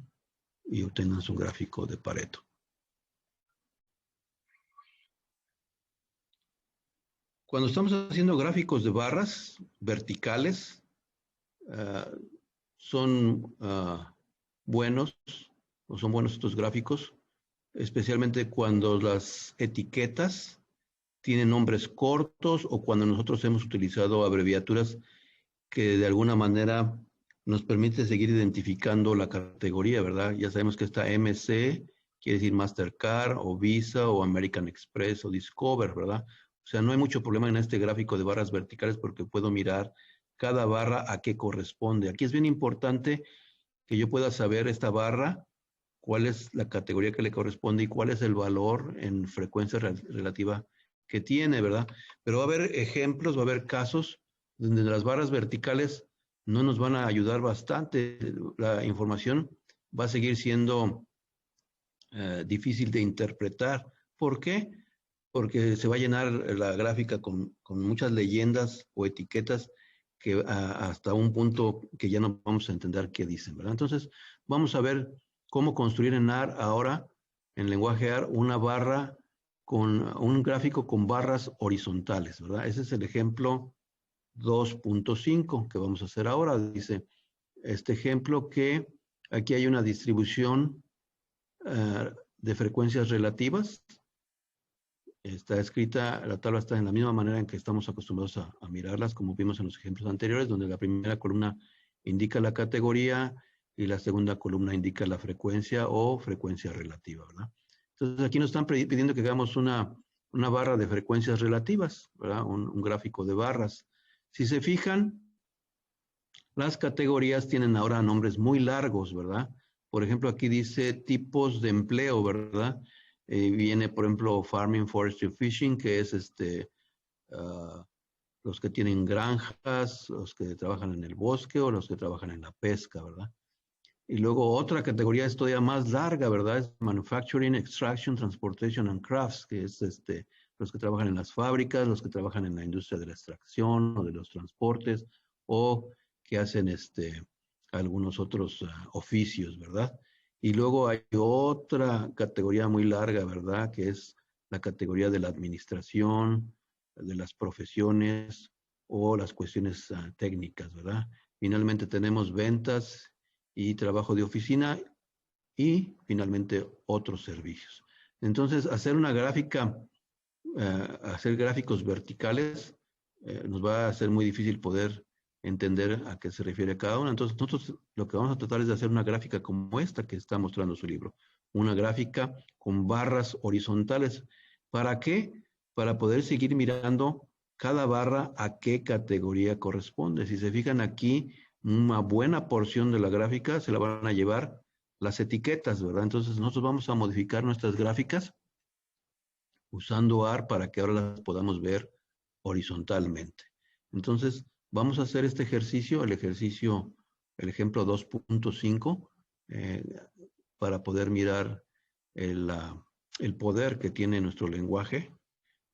y obtengan su gráfico de Pareto. Cuando estamos haciendo gráficos de barras verticales, son buenos, o son buenos estos gráficos, especialmente cuando las etiquetas tienen nombres cortos o cuando nosotros hemos utilizado abreviaturas que de alguna manera nos permite seguir identificando la categoría, ¿verdad? Ya sabemos que está MC, quiere decir Mastercard o Visa o American Express o Discover, ¿verdad? O sea, no hay mucho problema en este gráfico de barras verticales porque puedo mirar cada barra a qué corresponde. Aquí es bien importante que yo pueda saber esta barra, cuál es la categoría que le corresponde y cuál es el valor en frecuencia relativa que tiene, ¿verdad? Pero va a haber ejemplos, va a haber casos donde las barras verticales no nos van a ayudar bastante. La información va a seguir siendo difícil de interpretar ¿Por qué? Porque se va a llenar la gráfica con muchas leyendas o etiquetas que hasta un punto que ya no vamos a entender qué dicen, ¿verdad? Entonces, vamos a ver cómo construir en AR ahora, en lenguaje AR, una barra con un gráfico con barras horizontales, ¿verdad? Ese es el ejemplo 2.5 que vamos a hacer ahora. Dice este ejemplo que aquí hay una distribución de frecuencias relativas. Está escrita, la tabla está en la misma manera en que estamos acostumbrados a mirarlas, como vimos en los ejemplos anteriores, donde la primera columna indica la categoría y la segunda columna indica la frecuencia o frecuencia relativa, ¿verdad? Entonces aquí nos están pidiendo que hagamos una barra de frecuencias relativas, ¿verdad? Un gráfico de barras. Si se fijan, las categorías tienen ahora nombres muy largos, ¿verdad? Por ejemplo, aquí dice tipos de empleo, ¿verdad? Viene, por ejemplo, Farming, Forestry, Fishing, que es los que tienen granjas, los que trabajan en el bosque o los que trabajan en la pesca, ¿verdad? Y luego otra categoría es todavía más larga, ¿verdad? Es Manufacturing, Extraction, Transportation and Crafts, que es los que trabajan en las fábricas, los que trabajan en la industria de la extracción o de los transportes, o que hacen algunos otros oficios, ¿verdad? Y luego hay otra categoría muy larga, ¿verdad? Que es la categoría de la administración, de las profesiones o las cuestiones técnicas, ¿verdad? Finalmente tenemos ventas y trabajo de oficina y finalmente otros servicios. Entonces, hacer una gráfica, hacer gráficos verticales, nos va a ser muy difícil poder entender a qué se refiere cada una. Entonces, nosotros lo que vamos a tratar es de hacer una gráfica como esta que está mostrando su libro. Una gráfica con barras horizontales. ¿Para qué? Para poder seguir mirando cada barra a qué categoría corresponde. Si se fijan aquí, una buena porción de la gráfica se la van a llevar las etiquetas, ¿verdad? Entonces, nosotros vamos a modificar nuestras gráficas usando AR para que ahora las podamos ver horizontalmente. Entonces, vamos a hacer este ejercicio, el ejemplo 2.5, para poder mirar el poder que tiene nuestro lenguaje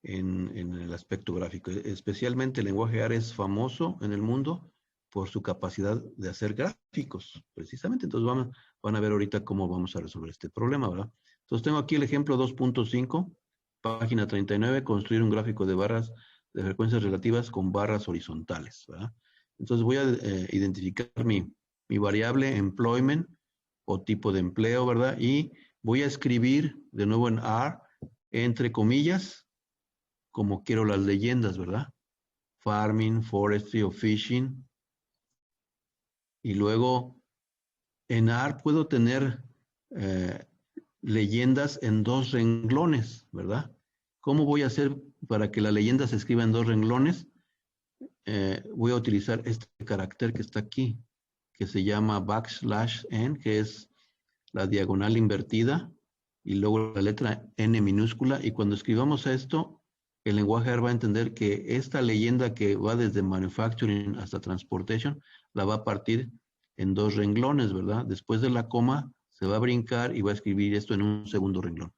en el aspecto gráfico. Especialmente el lenguaje AR es famoso en el mundo por su capacidad de hacer gráficos, precisamente. Entonces, van a ver ahorita cómo vamos a resolver este problema, ¿verdad? Entonces, tengo aquí el ejemplo 2.5. Página 39, construir un gráfico de barras de frecuencias relativas con barras horizontales, ¿verdad? Entonces voy a identificar mi variable employment o tipo de empleo, ¿verdad? Y voy a escribir de nuevo en R, entre comillas, como quiero las leyendas, ¿verdad? Farming, forestry o fishing. Y luego en R puedo tener leyendas en 2 renglones, ¿verdad? ¿Cómo voy a hacer para que la leyenda se escriba en 2 renglones? Voy a utilizar este carácter que está aquí, que se llama \n, que es la diagonal invertida, y luego la letra N minúscula, y cuando escribamos esto, el lenguaje AR va a entender que esta leyenda que va desde manufacturing hasta transportation, la va a partir en 2 renglones, ¿verdad? Después de la coma, se va a brincar y va a escribir esto en un segundo renglón.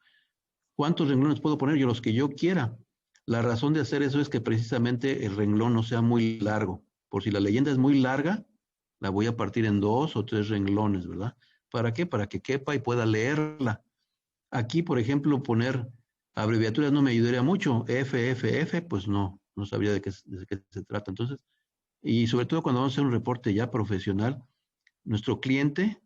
¿Cuántos renglones puedo poner? Yo los que yo quiera. La razón de hacer eso es que precisamente el renglón no sea muy largo. Por si la leyenda es muy larga, la voy a partir en 2 o 3 renglones, ¿verdad? ¿Para qué? Para que quepa y pueda leerla. Aquí, por ejemplo, poner abreviaturas no me ayudaría mucho. FFF, pues no sabría de qué se trata. Entonces, y sobre todo cuando vamos a hacer un reporte ya profesional, nuestro cliente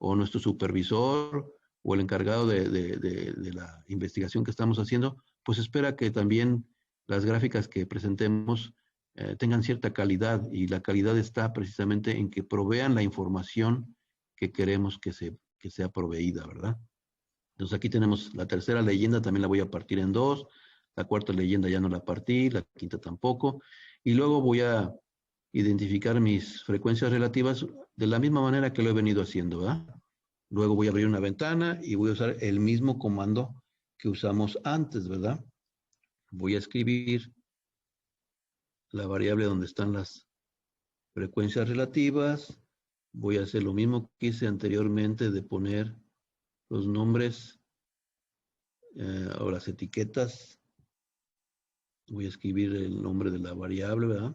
o nuestro supervisor o el encargado de la investigación que estamos haciendo, pues espera que también las gráficas que presentemos tengan cierta calidad, y la calidad está precisamente en que provean la información que queremos que sea proveída, ¿verdad? Entonces aquí tenemos la tercera leyenda, también la voy a partir en 2, la cuarta leyenda ya no la partí, la quinta tampoco, y luego voy a identificar mis frecuencias relativas de la misma manera que lo he venido haciendo, ¿verdad? Luego voy a abrir una ventana y voy a usar el mismo comando que usamos antes, ¿verdad? Voy a escribir la variable donde están las frecuencias relativas. Voy a hacer lo mismo que hice anteriormente de poner los nombres Ahora las etiquetas. Voy a escribir el nombre de la variable, ¿verdad?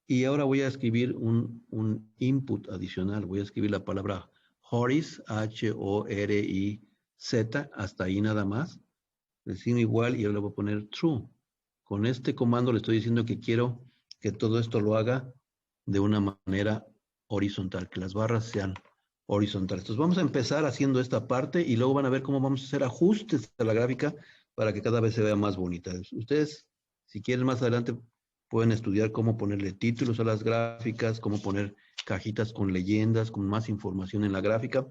Y ahora voy a escribir un input adicional. Voy a escribir la palabra Horiz, H-O-R-I-Z, hasta ahí nada más. El signo igual y ahora le voy a poner true. Con este comando le estoy diciendo que quiero que todo esto lo haga de una manera horizontal, que las barras sean horizontales. Entonces vamos a empezar haciendo esta parte y luego van a ver cómo vamos a hacer ajustes a la gráfica para que cada vez se vea más bonita. Ustedes, si quieren más adelante, pueden estudiar cómo ponerle títulos a las gráficas, cómo poner cajitas con leyendas, con más información en la gráfica.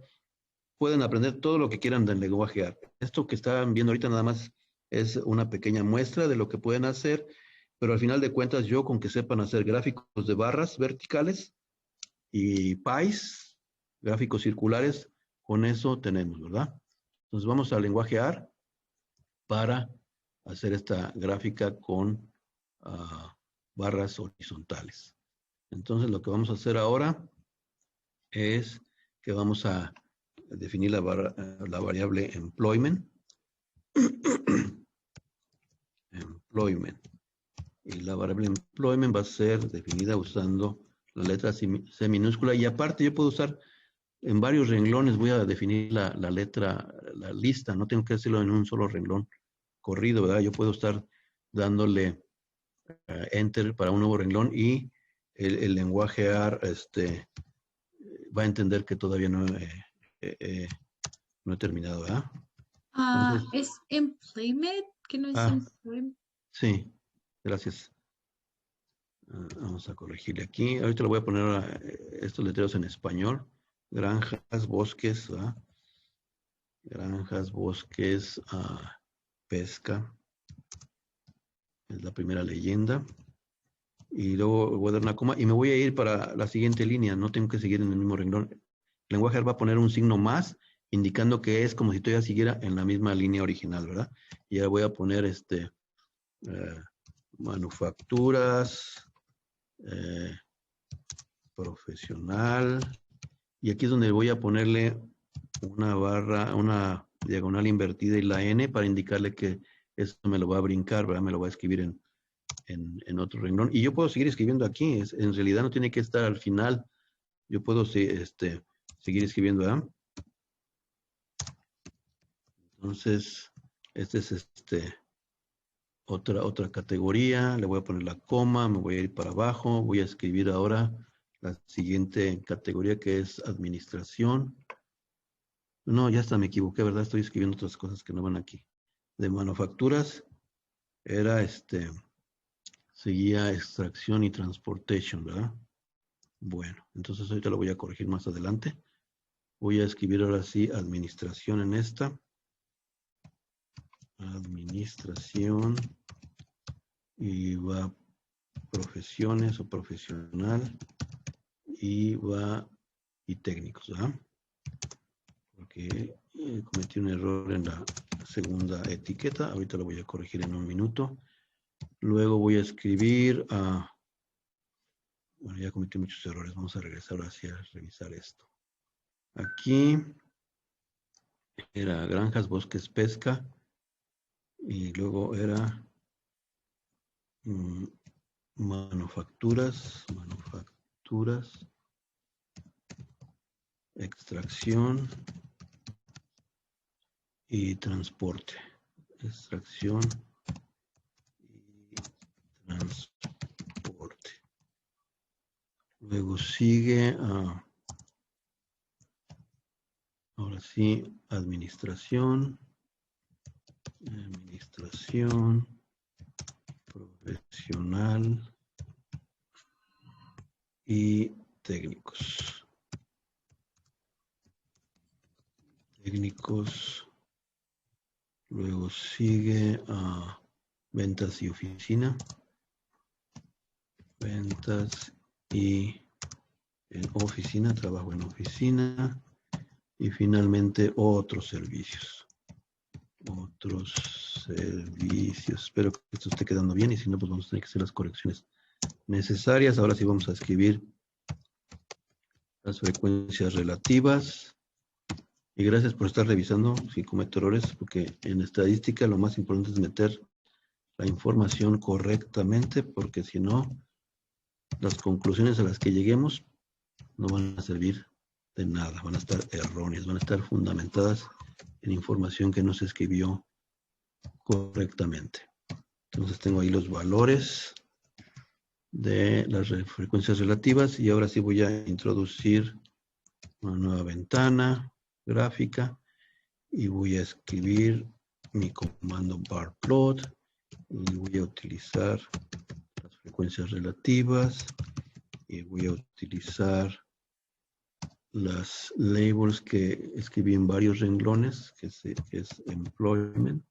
Pueden aprender todo lo que quieran del lenguaje ARC. Esto que están viendo ahorita nada más es una pequeña muestra de lo que pueden hacer, pero al final de cuentas yo con que sepan hacer gráficos de barras verticales y pies, gráficos circulares, con eso tenemos, ¿verdad? Entonces vamos al lenguaje ARC para hacer esta gráfica con barras horizontales. Entonces lo que vamos a hacer ahora es que vamos a definir la variable employment. Employment. Y la variable employment va a ser definida usando la letra C minúscula. Y aparte yo puedo usar en varios renglones, voy a definir la letra, la lista. No tengo que hacerlo en un solo renglón corrido, ¿verdad? Yo puedo estar dándole enter para un nuevo renglón y el lenguaje ARC va a entender que todavía no he terminado, ¿verdad? Entonces, ¿es employment? ¿Que no es employment? Sí, gracias. Vamos a corregirle aquí. Ahorita le voy a poner estos letreros en español. Granjas, bosques, ¿verdad? Granjas, bosques, pesca. Es la primera leyenda. Y luego voy a dar una coma y me voy a ir para la siguiente línea. No tengo que seguir en el mismo renglón. El lenguaje va a poner un signo más, indicando que es como si todavía siguiera en la misma línea original, ¿verdad? Y ya voy a poner manufacturas, profesional. Y aquí es donde voy a ponerle una barra, una diagonal invertida y la N para indicarle que esto me lo va a brincar, ¿verdad? Me lo va a escribir en otro renglón. Y yo puedo seguir escribiendo aquí. En realidad no tiene que estar al final. Yo puedo seguir escribiendo, ¿verdad? Entonces, este es otra categoría. Le voy a poner la coma, me voy a ir para abajo. Voy a escribir ahora la siguiente categoría que es administración. No, ya hasta me equivoqué, ¿verdad? Estoy escribiendo otras cosas que no van aquí. De manufacturas era seguía extracción y transportation, ¿verdad? Bueno, entonces ahorita lo voy a corregir más adelante. Voy a escribir ahora sí administración en esta. Administración y va profesiones o profesional y va y técnicos, ¿verdad? Porque cometí un error en la segunda etiqueta. Ahorita lo voy a corregir en un minuto. Luego voy a escribir bueno, ya cometí muchos errores. Vamos a regresar ahora sí a revisar esto. Aquí era granjas, bosques, pesca. Y luego era manufacturas, extracción y transporte. Extracción y transporte. Luego sigue, ahora sí, administración, profesional y técnicos. Luego sigue ventas y oficina. Ventas y oficina, trabajo en oficina. Y finalmente otros servicios. Espero que esto esté quedando bien y si no, pues vamos a tener que hacer las correcciones necesarias. Ahora sí vamos a escribir las frecuencias relativas. Y gracias por estar revisando si cometo errores, porque en estadística lo más importante es meter la información correctamente, porque si no, las conclusiones a las que lleguemos no van a servir de nada, van a estar erróneas, van a estar fundamentadas en información que no se escribió correctamente. Entonces tengo ahí los valores de las frecuencias relativas y ahora sí voy a introducir una nueva ventana gráfica y voy a escribir mi comando barplot y voy a utilizar las frecuencias relativas y voy a utilizar las labels que escribí en varios renglones, que es employment,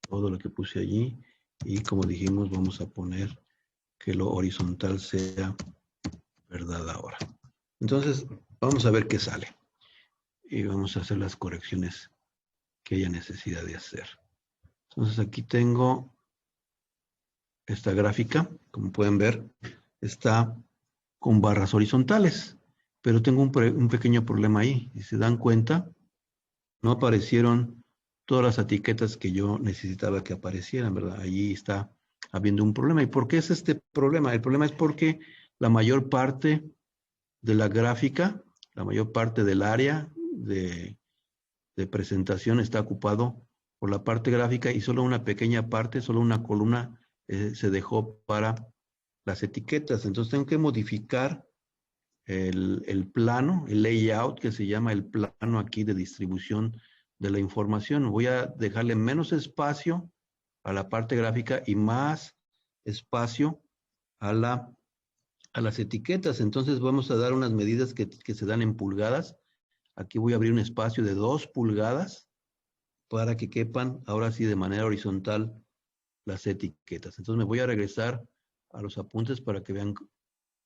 todo lo que puse allí, y como dijimos vamos a poner que lo horizontal sea verdad ahora. Entonces vamos a ver qué sale y vamos a hacer las correcciones que haya necesidad de hacer. Entonces aquí tengo esta gráfica, como pueden ver, está con barras horizontales, pero tengo un pequeño problema ahí. Si se dan cuenta, no aparecieron todas las etiquetas que yo necesitaba que aparecieran, ¿verdad? Allí está habiendo un problema. ¿Y por qué es este problema? El problema es porque la mayor parte de la gráfica, la mayor parte del área de presentación está ocupado por la parte gráfica y solo una pequeña parte, solo una columna se dejó para las etiquetas. Entonces tengo que modificar el plano, el layout, que se llama el plano aquí de distribución de la información. Voy a dejarle menos espacio a la parte gráfica y más espacio a las etiquetas. Entonces vamos a dar unas medidas que se dan en pulgadas. Aquí voy a abrir un espacio de 2 pulgadas para que quepan ahora sí de manera horizontal las etiquetas. Entonces me voy a regresar a los apuntes para que vean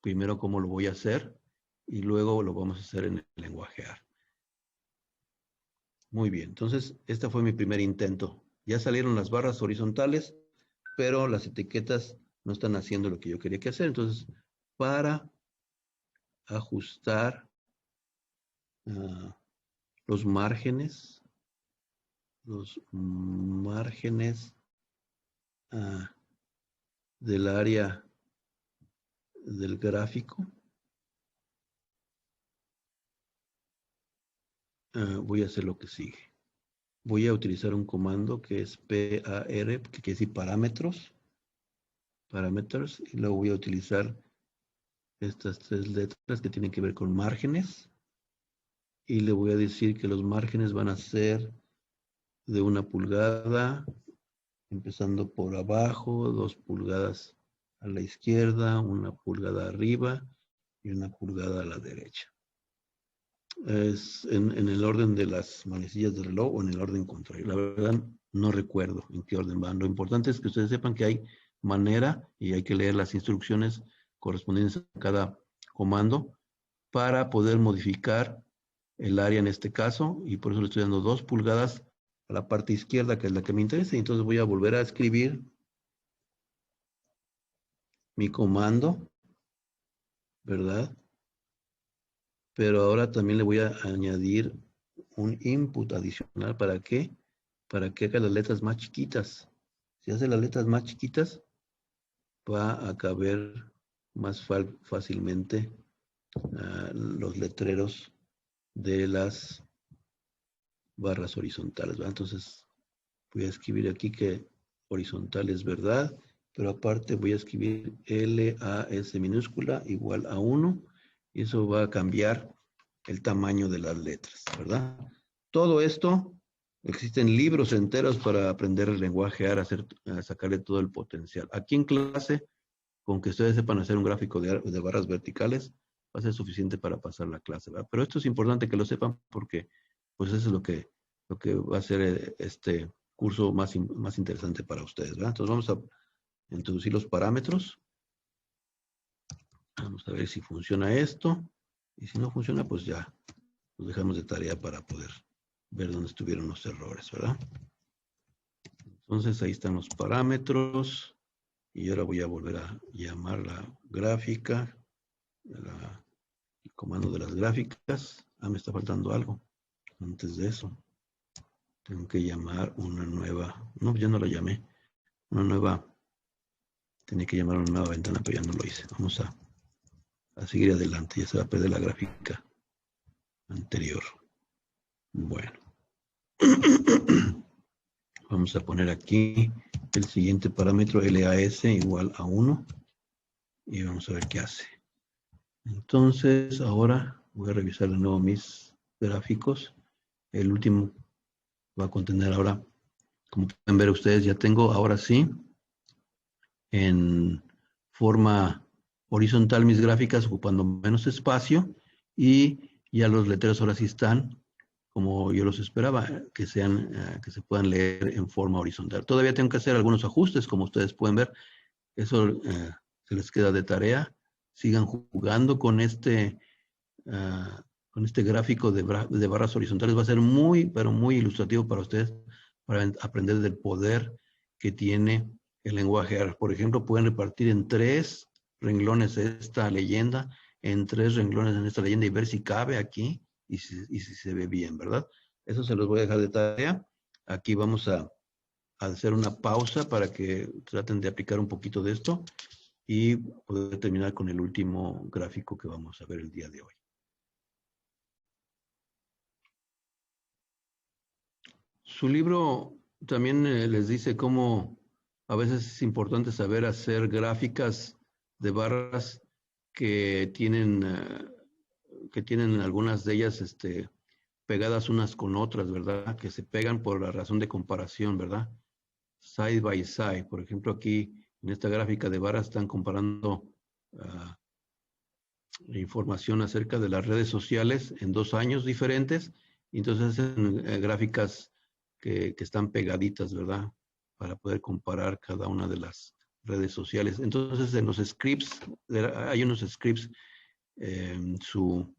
primero cómo lo voy a hacer y luego lo vamos a hacer en el lenguaje AR. Muy bien, entonces este fue mi primer intento. Ya salieron las barras horizontales, pero las etiquetas no están haciendo lo que yo quería que hacer. Entonces, para ajustar los márgenes del área del gráfico, voy a hacer lo que sigue. Voy a utilizar un comando que es PAR, que quiere decir parámetros, y luego voy a utilizar estas 3 letras que tienen que ver con márgenes, y le voy a decir que los márgenes van a ser de 1 pulgada, empezando por abajo, 2 pulgadas a la izquierda, 1 pulgada arriba y 1 pulgada a la derecha. Es en el orden de las manecillas del reloj o en el orden contrario. La verdad no recuerdo en qué orden van. Lo importante es que ustedes sepan que hay manera y hay que leer las instrucciones correspondientes a cada comando para poder modificar el área en este caso, y por eso le estoy dando 2 pulgadas a la parte izquierda, que es la que me interesa, y entonces voy a volver a escribir mi comando, ¿verdad? Pero ahora también le voy a añadir un input adicional. ¿Para qué? Para que haga las letras más chiquitas. Si hace las letras más chiquitas, va a caber más fácilmente los letreros de las barras horizontales, ¿verdad? Entonces voy a escribir aquí que horizontal es verdad, pero aparte voy a escribir LAS minúscula igual a 1 y eso va a cambiar el tamaño de las letras, ¿verdad? Todo esto, existen libros enteros para aprender el lenguaje AR, sacarle todo el potencial. Aquí en clase, con que ustedes sepan hacer un gráfico de barras verticales, va a ser suficiente para pasar la clase, ¿verdad? Pero esto es importante que lo sepan porque pues eso es lo que va a ser este curso más interesante para ustedes, ¿verdad? Entonces vamos a introducir los parámetros. Vamos a ver si funciona esto. Y si no funciona, pues ya los dejamos de tarea para poder ver dónde estuvieron los errores, ¿verdad? Entonces ahí están los parámetros. Y ahora voy a volver a llamar la gráfica, el comando de las gráficas. Me está faltando algo. Antes de eso, tengo que llamar una nueva, no, ya no la llamé, una nueva, tenía que llamar una nueva ventana, pero ya no lo hice. Vamos a seguir adelante, ya se va a perder la gráfica anterior. Bueno. Vamos a poner aquí el siguiente parámetro, LAS igual a 1, y vamos a ver qué hace. Entonces, ahora voy a revisar de nuevo mis gráficos. El último va a contener ahora, como pueden ver ustedes, ya tengo ahora sí en forma horizontal mis gráficas ocupando menos espacio, y ya los letreros ahora sí están como yo los esperaba, que se puedan leer en forma horizontal. Todavía tengo que hacer algunos ajustes, como ustedes pueden ver. Eso se les queda de tarea. Sigan jugando con este gráfico de barras horizontales. Va a ser muy, pero muy ilustrativo para ustedes, para aprender del poder que tiene el lenguaje R. Por ejemplo, pueden repartir en 3 renglones esta leyenda, en 3 renglones en esta leyenda, y ver si cabe aquí y si se ve bien, ¿verdad? Eso se los voy a dejar de tarea. Aquí vamos a hacer una pausa para que traten de aplicar un poquito de esto y poder terminar con el último gráfico que vamos a ver el día de hoy. Su libro también les dice cómo a veces es importante saber hacer gráficas de barras que tienen algunas de ellas pegadas unas con otras, ¿verdad? Que se pegan por la razón de comparación, ¿verdad? Side by side. Por ejemplo, aquí en esta gráfica de barras están comparando información acerca de las redes sociales en 2 años diferentes, y entonces hacen gráficas que están pegaditas, ¿verdad? Para poder comparar cada una de las redes sociales. Entonces, en los scripts, hay unos scripts en su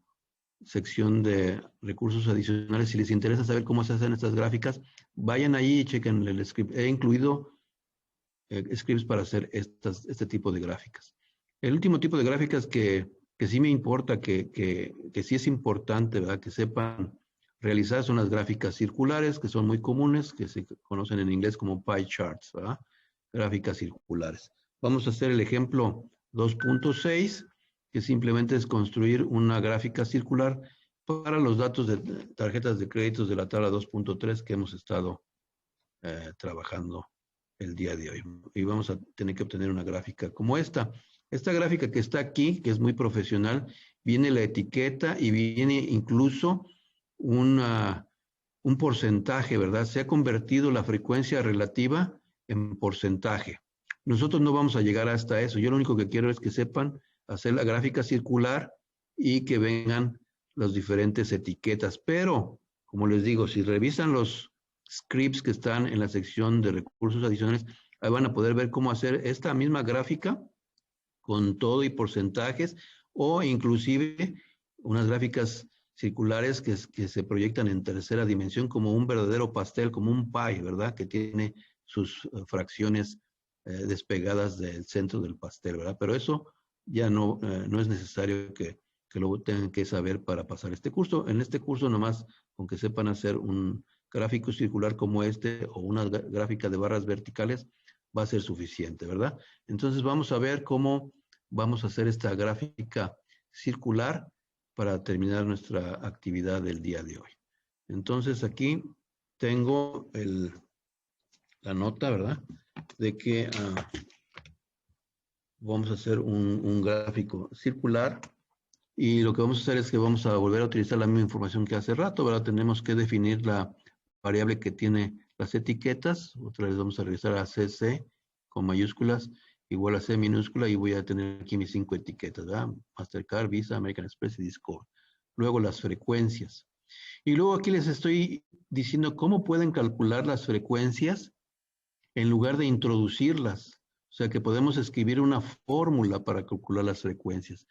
sección de recursos adicionales. Si les interesa saber cómo se hacen estas gráficas, vayan ahí y chequen el script. He incluido scripts para hacer este tipo de gráficas. El último tipo de gráficas que sí me importa, que sí es importante, ¿verdad?, que sepan realizar, son las gráficas circulares, que son muy comunes, que se conocen en inglés como pie charts, ¿verdad? Gráficas circulares. Vamos a hacer el ejemplo 2.6, que simplemente es construir una gráfica circular para los datos de tarjetas de créditos de la tabla 2.3 que hemos estado trabajando el día de hoy. Y vamos a tener que obtener una gráfica como esta. Esta gráfica que está aquí, que es muy profesional, viene la etiqueta y viene incluso un porcentaje, ¿verdad? Se ha convertido la frecuencia relativa en porcentaje. Nosotros no vamos a llegar hasta eso. Yo lo único que quiero es que sepan hacer la gráfica circular y que vengan las diferentes etiquetas. Pero, como les digo, si revisan los scripts que están en la sección de recursos adicionales, ahí van a poder ver cómo hacer esta misma gráfica con todo y porcentajes, o inclusive unas gráficas circulares que se proyectan en tercera dimensión como un verdadero pastel, como un pie, ¿verdad? Que tiene sus fracciones despegadas del centro del pastel, ¿verdad? Pero eso ya no es necesario que lo tengan que saber para pasar este curso. En este curso nomás con que sepan hacer un gráfico circular como este o una gráfica de barras verticales va a ser suficiente, ¿verdad? Entonces vamos a ver cómo vamos a hacer esta gráfica circular para terminar nuestra actividad del día de hoy. Entonces aquí tengo la nota, ¿verdad?, de que vamos a hacer un gráfico circular, y lo que vamos a hacer es que vamos a volver a utilizar la misma información que hace rato, ¿verdad? Tenemos que definir la variable que tiene las etiquetas. Otra vez vamos a regresar a CC con mayúsculas igual a C minúscula, y voy a tener aquí mis 5 etiquetas, ¿verdad? Mastercard, Visa, American Express y Discover. Luego las frecuencias. Y luego aquí les estoy diciendo cómo pueden calcular las frecuencias en lugar de introducirlas. O sea que podemos escribir una fórmula para calcular las frecuencias.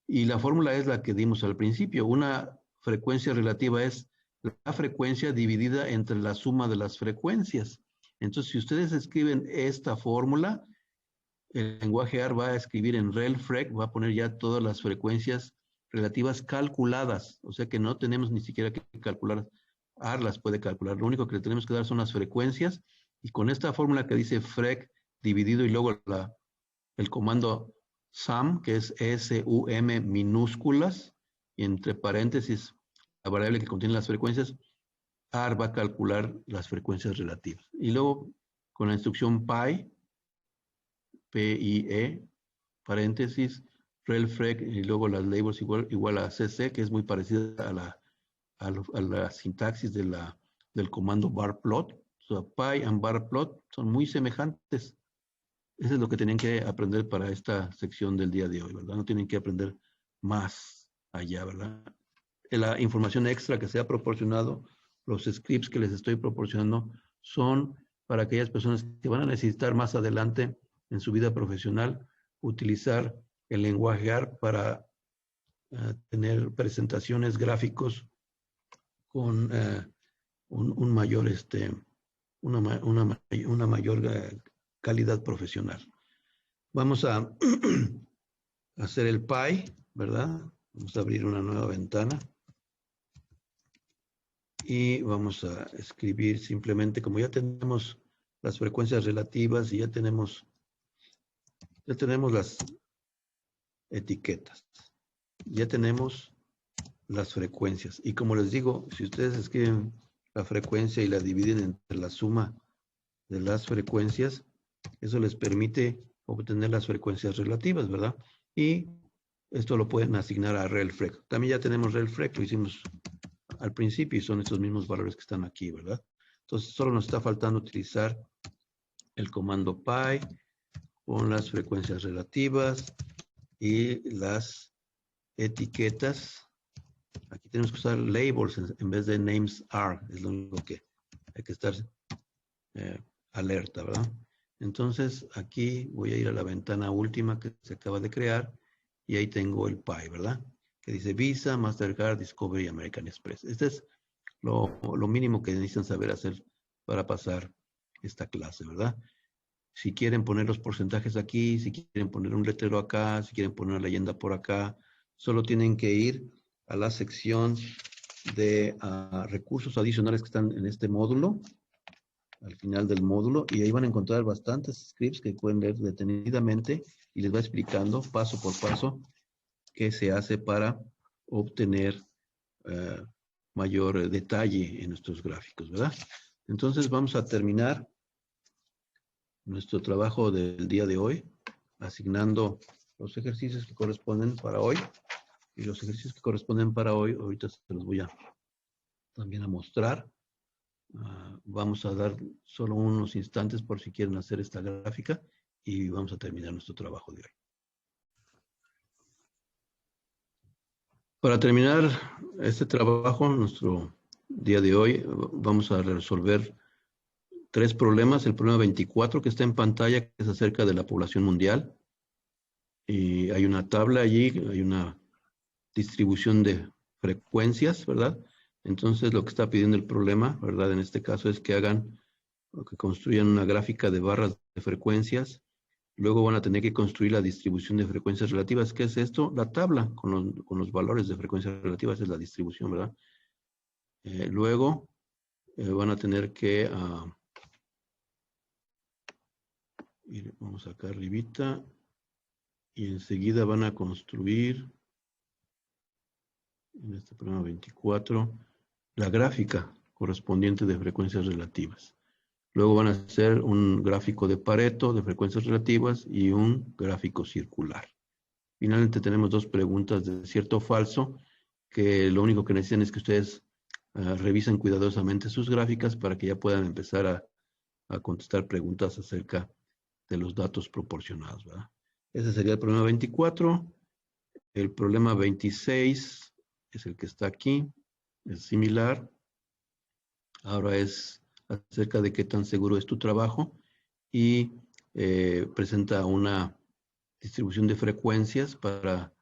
Y la fórmula es la que dimos al principio. Una frecuencia relativa es la frecuencia dividida entre la suma de las frecuencias. Entonces, si ustedes escriben esta fórmula, el lenguaje R va a escribir en relfrec, va a poner ya todas las frecuencias relativas calculadas. O sea que no tenemos ni siquiera que calcular R las puede calcular. Lo único que le tenemos que dar son las frecuencias. Y con esta fórmula que dice frec dividido y luego el comando sum, que es S-U-M minúsculas, y entre paréntesis la variable que contiene las frecuencias, R va a calcular las frecuencias relativas. Y luego con la instrucción PIE, P-I-E, paréntesis, relfrec, y luego las labels igual a CC, que es muy parecida a la sintaxis del comando barplot. So, PIE and barplot son muy semejantes. Eso es lo que tienen que aprender para esta sección del día de hoy, ¿verdad? No tienen que aprender más allá, ¿verdad? La información extra que se ha proporcionado, los scripts que les estoy proporcionando, son para aquellas personas que van a necesitar más adelante en su vida profesional utilizar el lenguaje R para tener presentaciones gráficos con un mayor, una mayor calidad profesional. Vamos a hacer el PIE, ¿verdad? Vamos a abrir una nueva ventana. Y vamos a escribir simplemente, como ya tenemos las frecuencias relativas y ya tenemos las etiquetas, ya tenemos las frecuencias. Y como les digo, si ustedes escriben la frecuencia y la dividen entre la suma de las frecuencias, eso les permite obtener las frecuencias relativas, ¿verdad? Y esto lo pueden asignar a relfrec. También ya tenemos relfrec, lo hicimos al principio y son estos mismos valores que están aquí, ¿verdad? Entonces solo nos está faltando utilizar el comando PIE con las frecuencias relativas y las etiquetas. Aquí tenemos que usar labels en vez de names are, es lo único que hay que estar alerta, ¿verdad? Entonces aquí voy a ir a la ventana última que se acaba de crear y ahí tengo el PIE, ¿verdad? Que dice Visa, Mastercard, Discovery, American Express. Este es lo mínimo que necesitan saber hacer para pasar esta clase, ¿verdad? Si quieren poner los porcentajes aquí, si quieren poner un letrero acá, si quieren poner una leyenda por acá, solo tienen que ir a la sección de recursos adicionales que están en este módulo, al final del módulo, y ahí van a encontrar bastantes scripts que pueden leer detenidamente y les va explicando paso por paso qué se hace para obtener mayor detalle en nuestros gráficos, ¿verdad? Entonces vamos a terminar nuestro trabajo del día de hoy, asignando los ejercicios que corresponden para hoy. Y los ejercicios que corresponden para hoy, ahorita se los voy a también a mostrar. Vamos a dar solo unos instantes por si quieren hacer esta gráfica y vamos a terminar nuestro trabajo de hoy. Para terminar este trabajo, nuestro día de hoy, vamos a resolver 3 problemas. El problema 24 que está en pantalla, que es acerca de la población mundial. Y hay una tabla allí, hay una distribución de frecuencias, ¿verdad? Entonces lo que está pidiendo el problema, ¿verdad? En este caso es que hagan, o que construyan una gráfica de barras de frecuencias. Luego van a tener que construir la distribución de frecuencias relativas. ¿Qué es esto? La tabla con los valores de frecuencias relativas es la distribución, ¿verdad? Luego van a tener que... vamos acá arribita. Y enseguida van a construir, en este programa 24, la gráfica correspondiente de frecuencias relativas. Luego van a hacer un gráfico de Pareto de frecuencias relativas y un gráfico circular. Finalmente tenemos 2 preguntas de cierto o falso, que lo único que necesitan es que ustedes revisen cuidadosamente sus gráficas para que ya puedan empezar a contestar preguntas acerca de los datos proporcionados, ¿verdad? Ese sería el problema 24. El problema 26 es el que está aquí, es similar. Ahora es acerca de qué tan seguro es tu trabajo y presenta una distribución de frecuencias para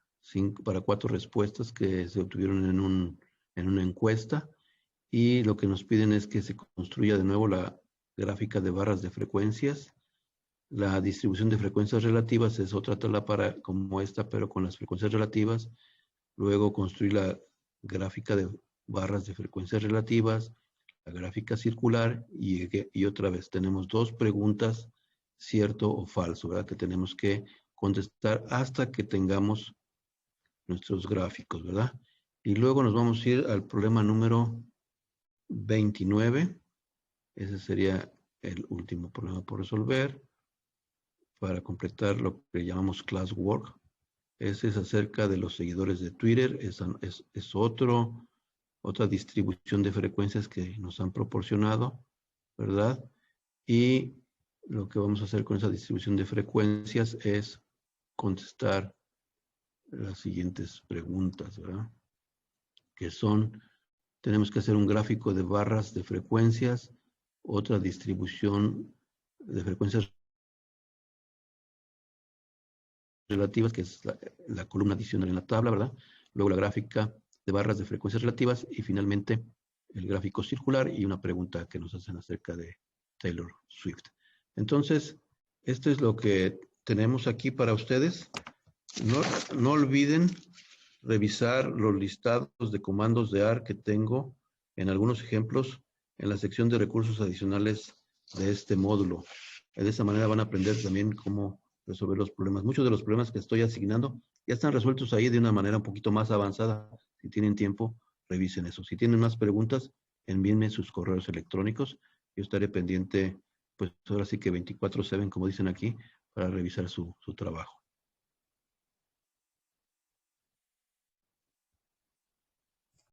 4 respuestas que se obtuvieron en una encuesta, y lo que nos piden es que se construya de nuevo la gráfica de barras de frecuencias. La distribución de frecuencias relativas es otra tabla como esta, pero con las frecuencias relativas. Luego construir la gráfica de barras de frecuencias relativas gráfica circular y otra vez tenemos dos preguntas, cierto o falso, ¿verdad? Que tenemos que contestar hasta que tengamos nuestros gráficos, ¿verdad? Y luego nos vamos a ir al problema número 29. Ese sería el último problema por resolver para completar lo que llamamos classwork. Ese es acerca de los seguidores de Twitter. Es otra distribución de frecuencias que nos han proporcionado, ¿verdad? Y lo que vamos a hacer con esa distribución de frecuencias es contestar las siguientes preguntas, ¿verdad? Que son, tenemos que hacer un gráfico de barras de frecuencias, otra distribución de frecuencias relativas, que es la columna adicional en la tabla, ¿verdad? Luego la gráfica de barras de frecuencias relativas y finalmente el gráfico circular y una pregunta que nos hacen acerca de Taylor Swift. Entonces, esto es lo que tenemos aquí para ustedes. No olviden revisar los listados de comandos de AR que tengo en algunos ejemplos en la sección de recursos adicionales de este módulo. De esa manera van a aprender también cómo resolver los problemas. Muchos de los problemas que estoy asignando ya están resueltos ahí de una manera un poquito más avanzada. Si tienen tiempo, revisen eso. Si tienen más preguntas, envíenme sus correos electrónicos. Yo estaré pendiente, pues ahora sí que 24/7, como dicen aquí, para revisar su trabajo.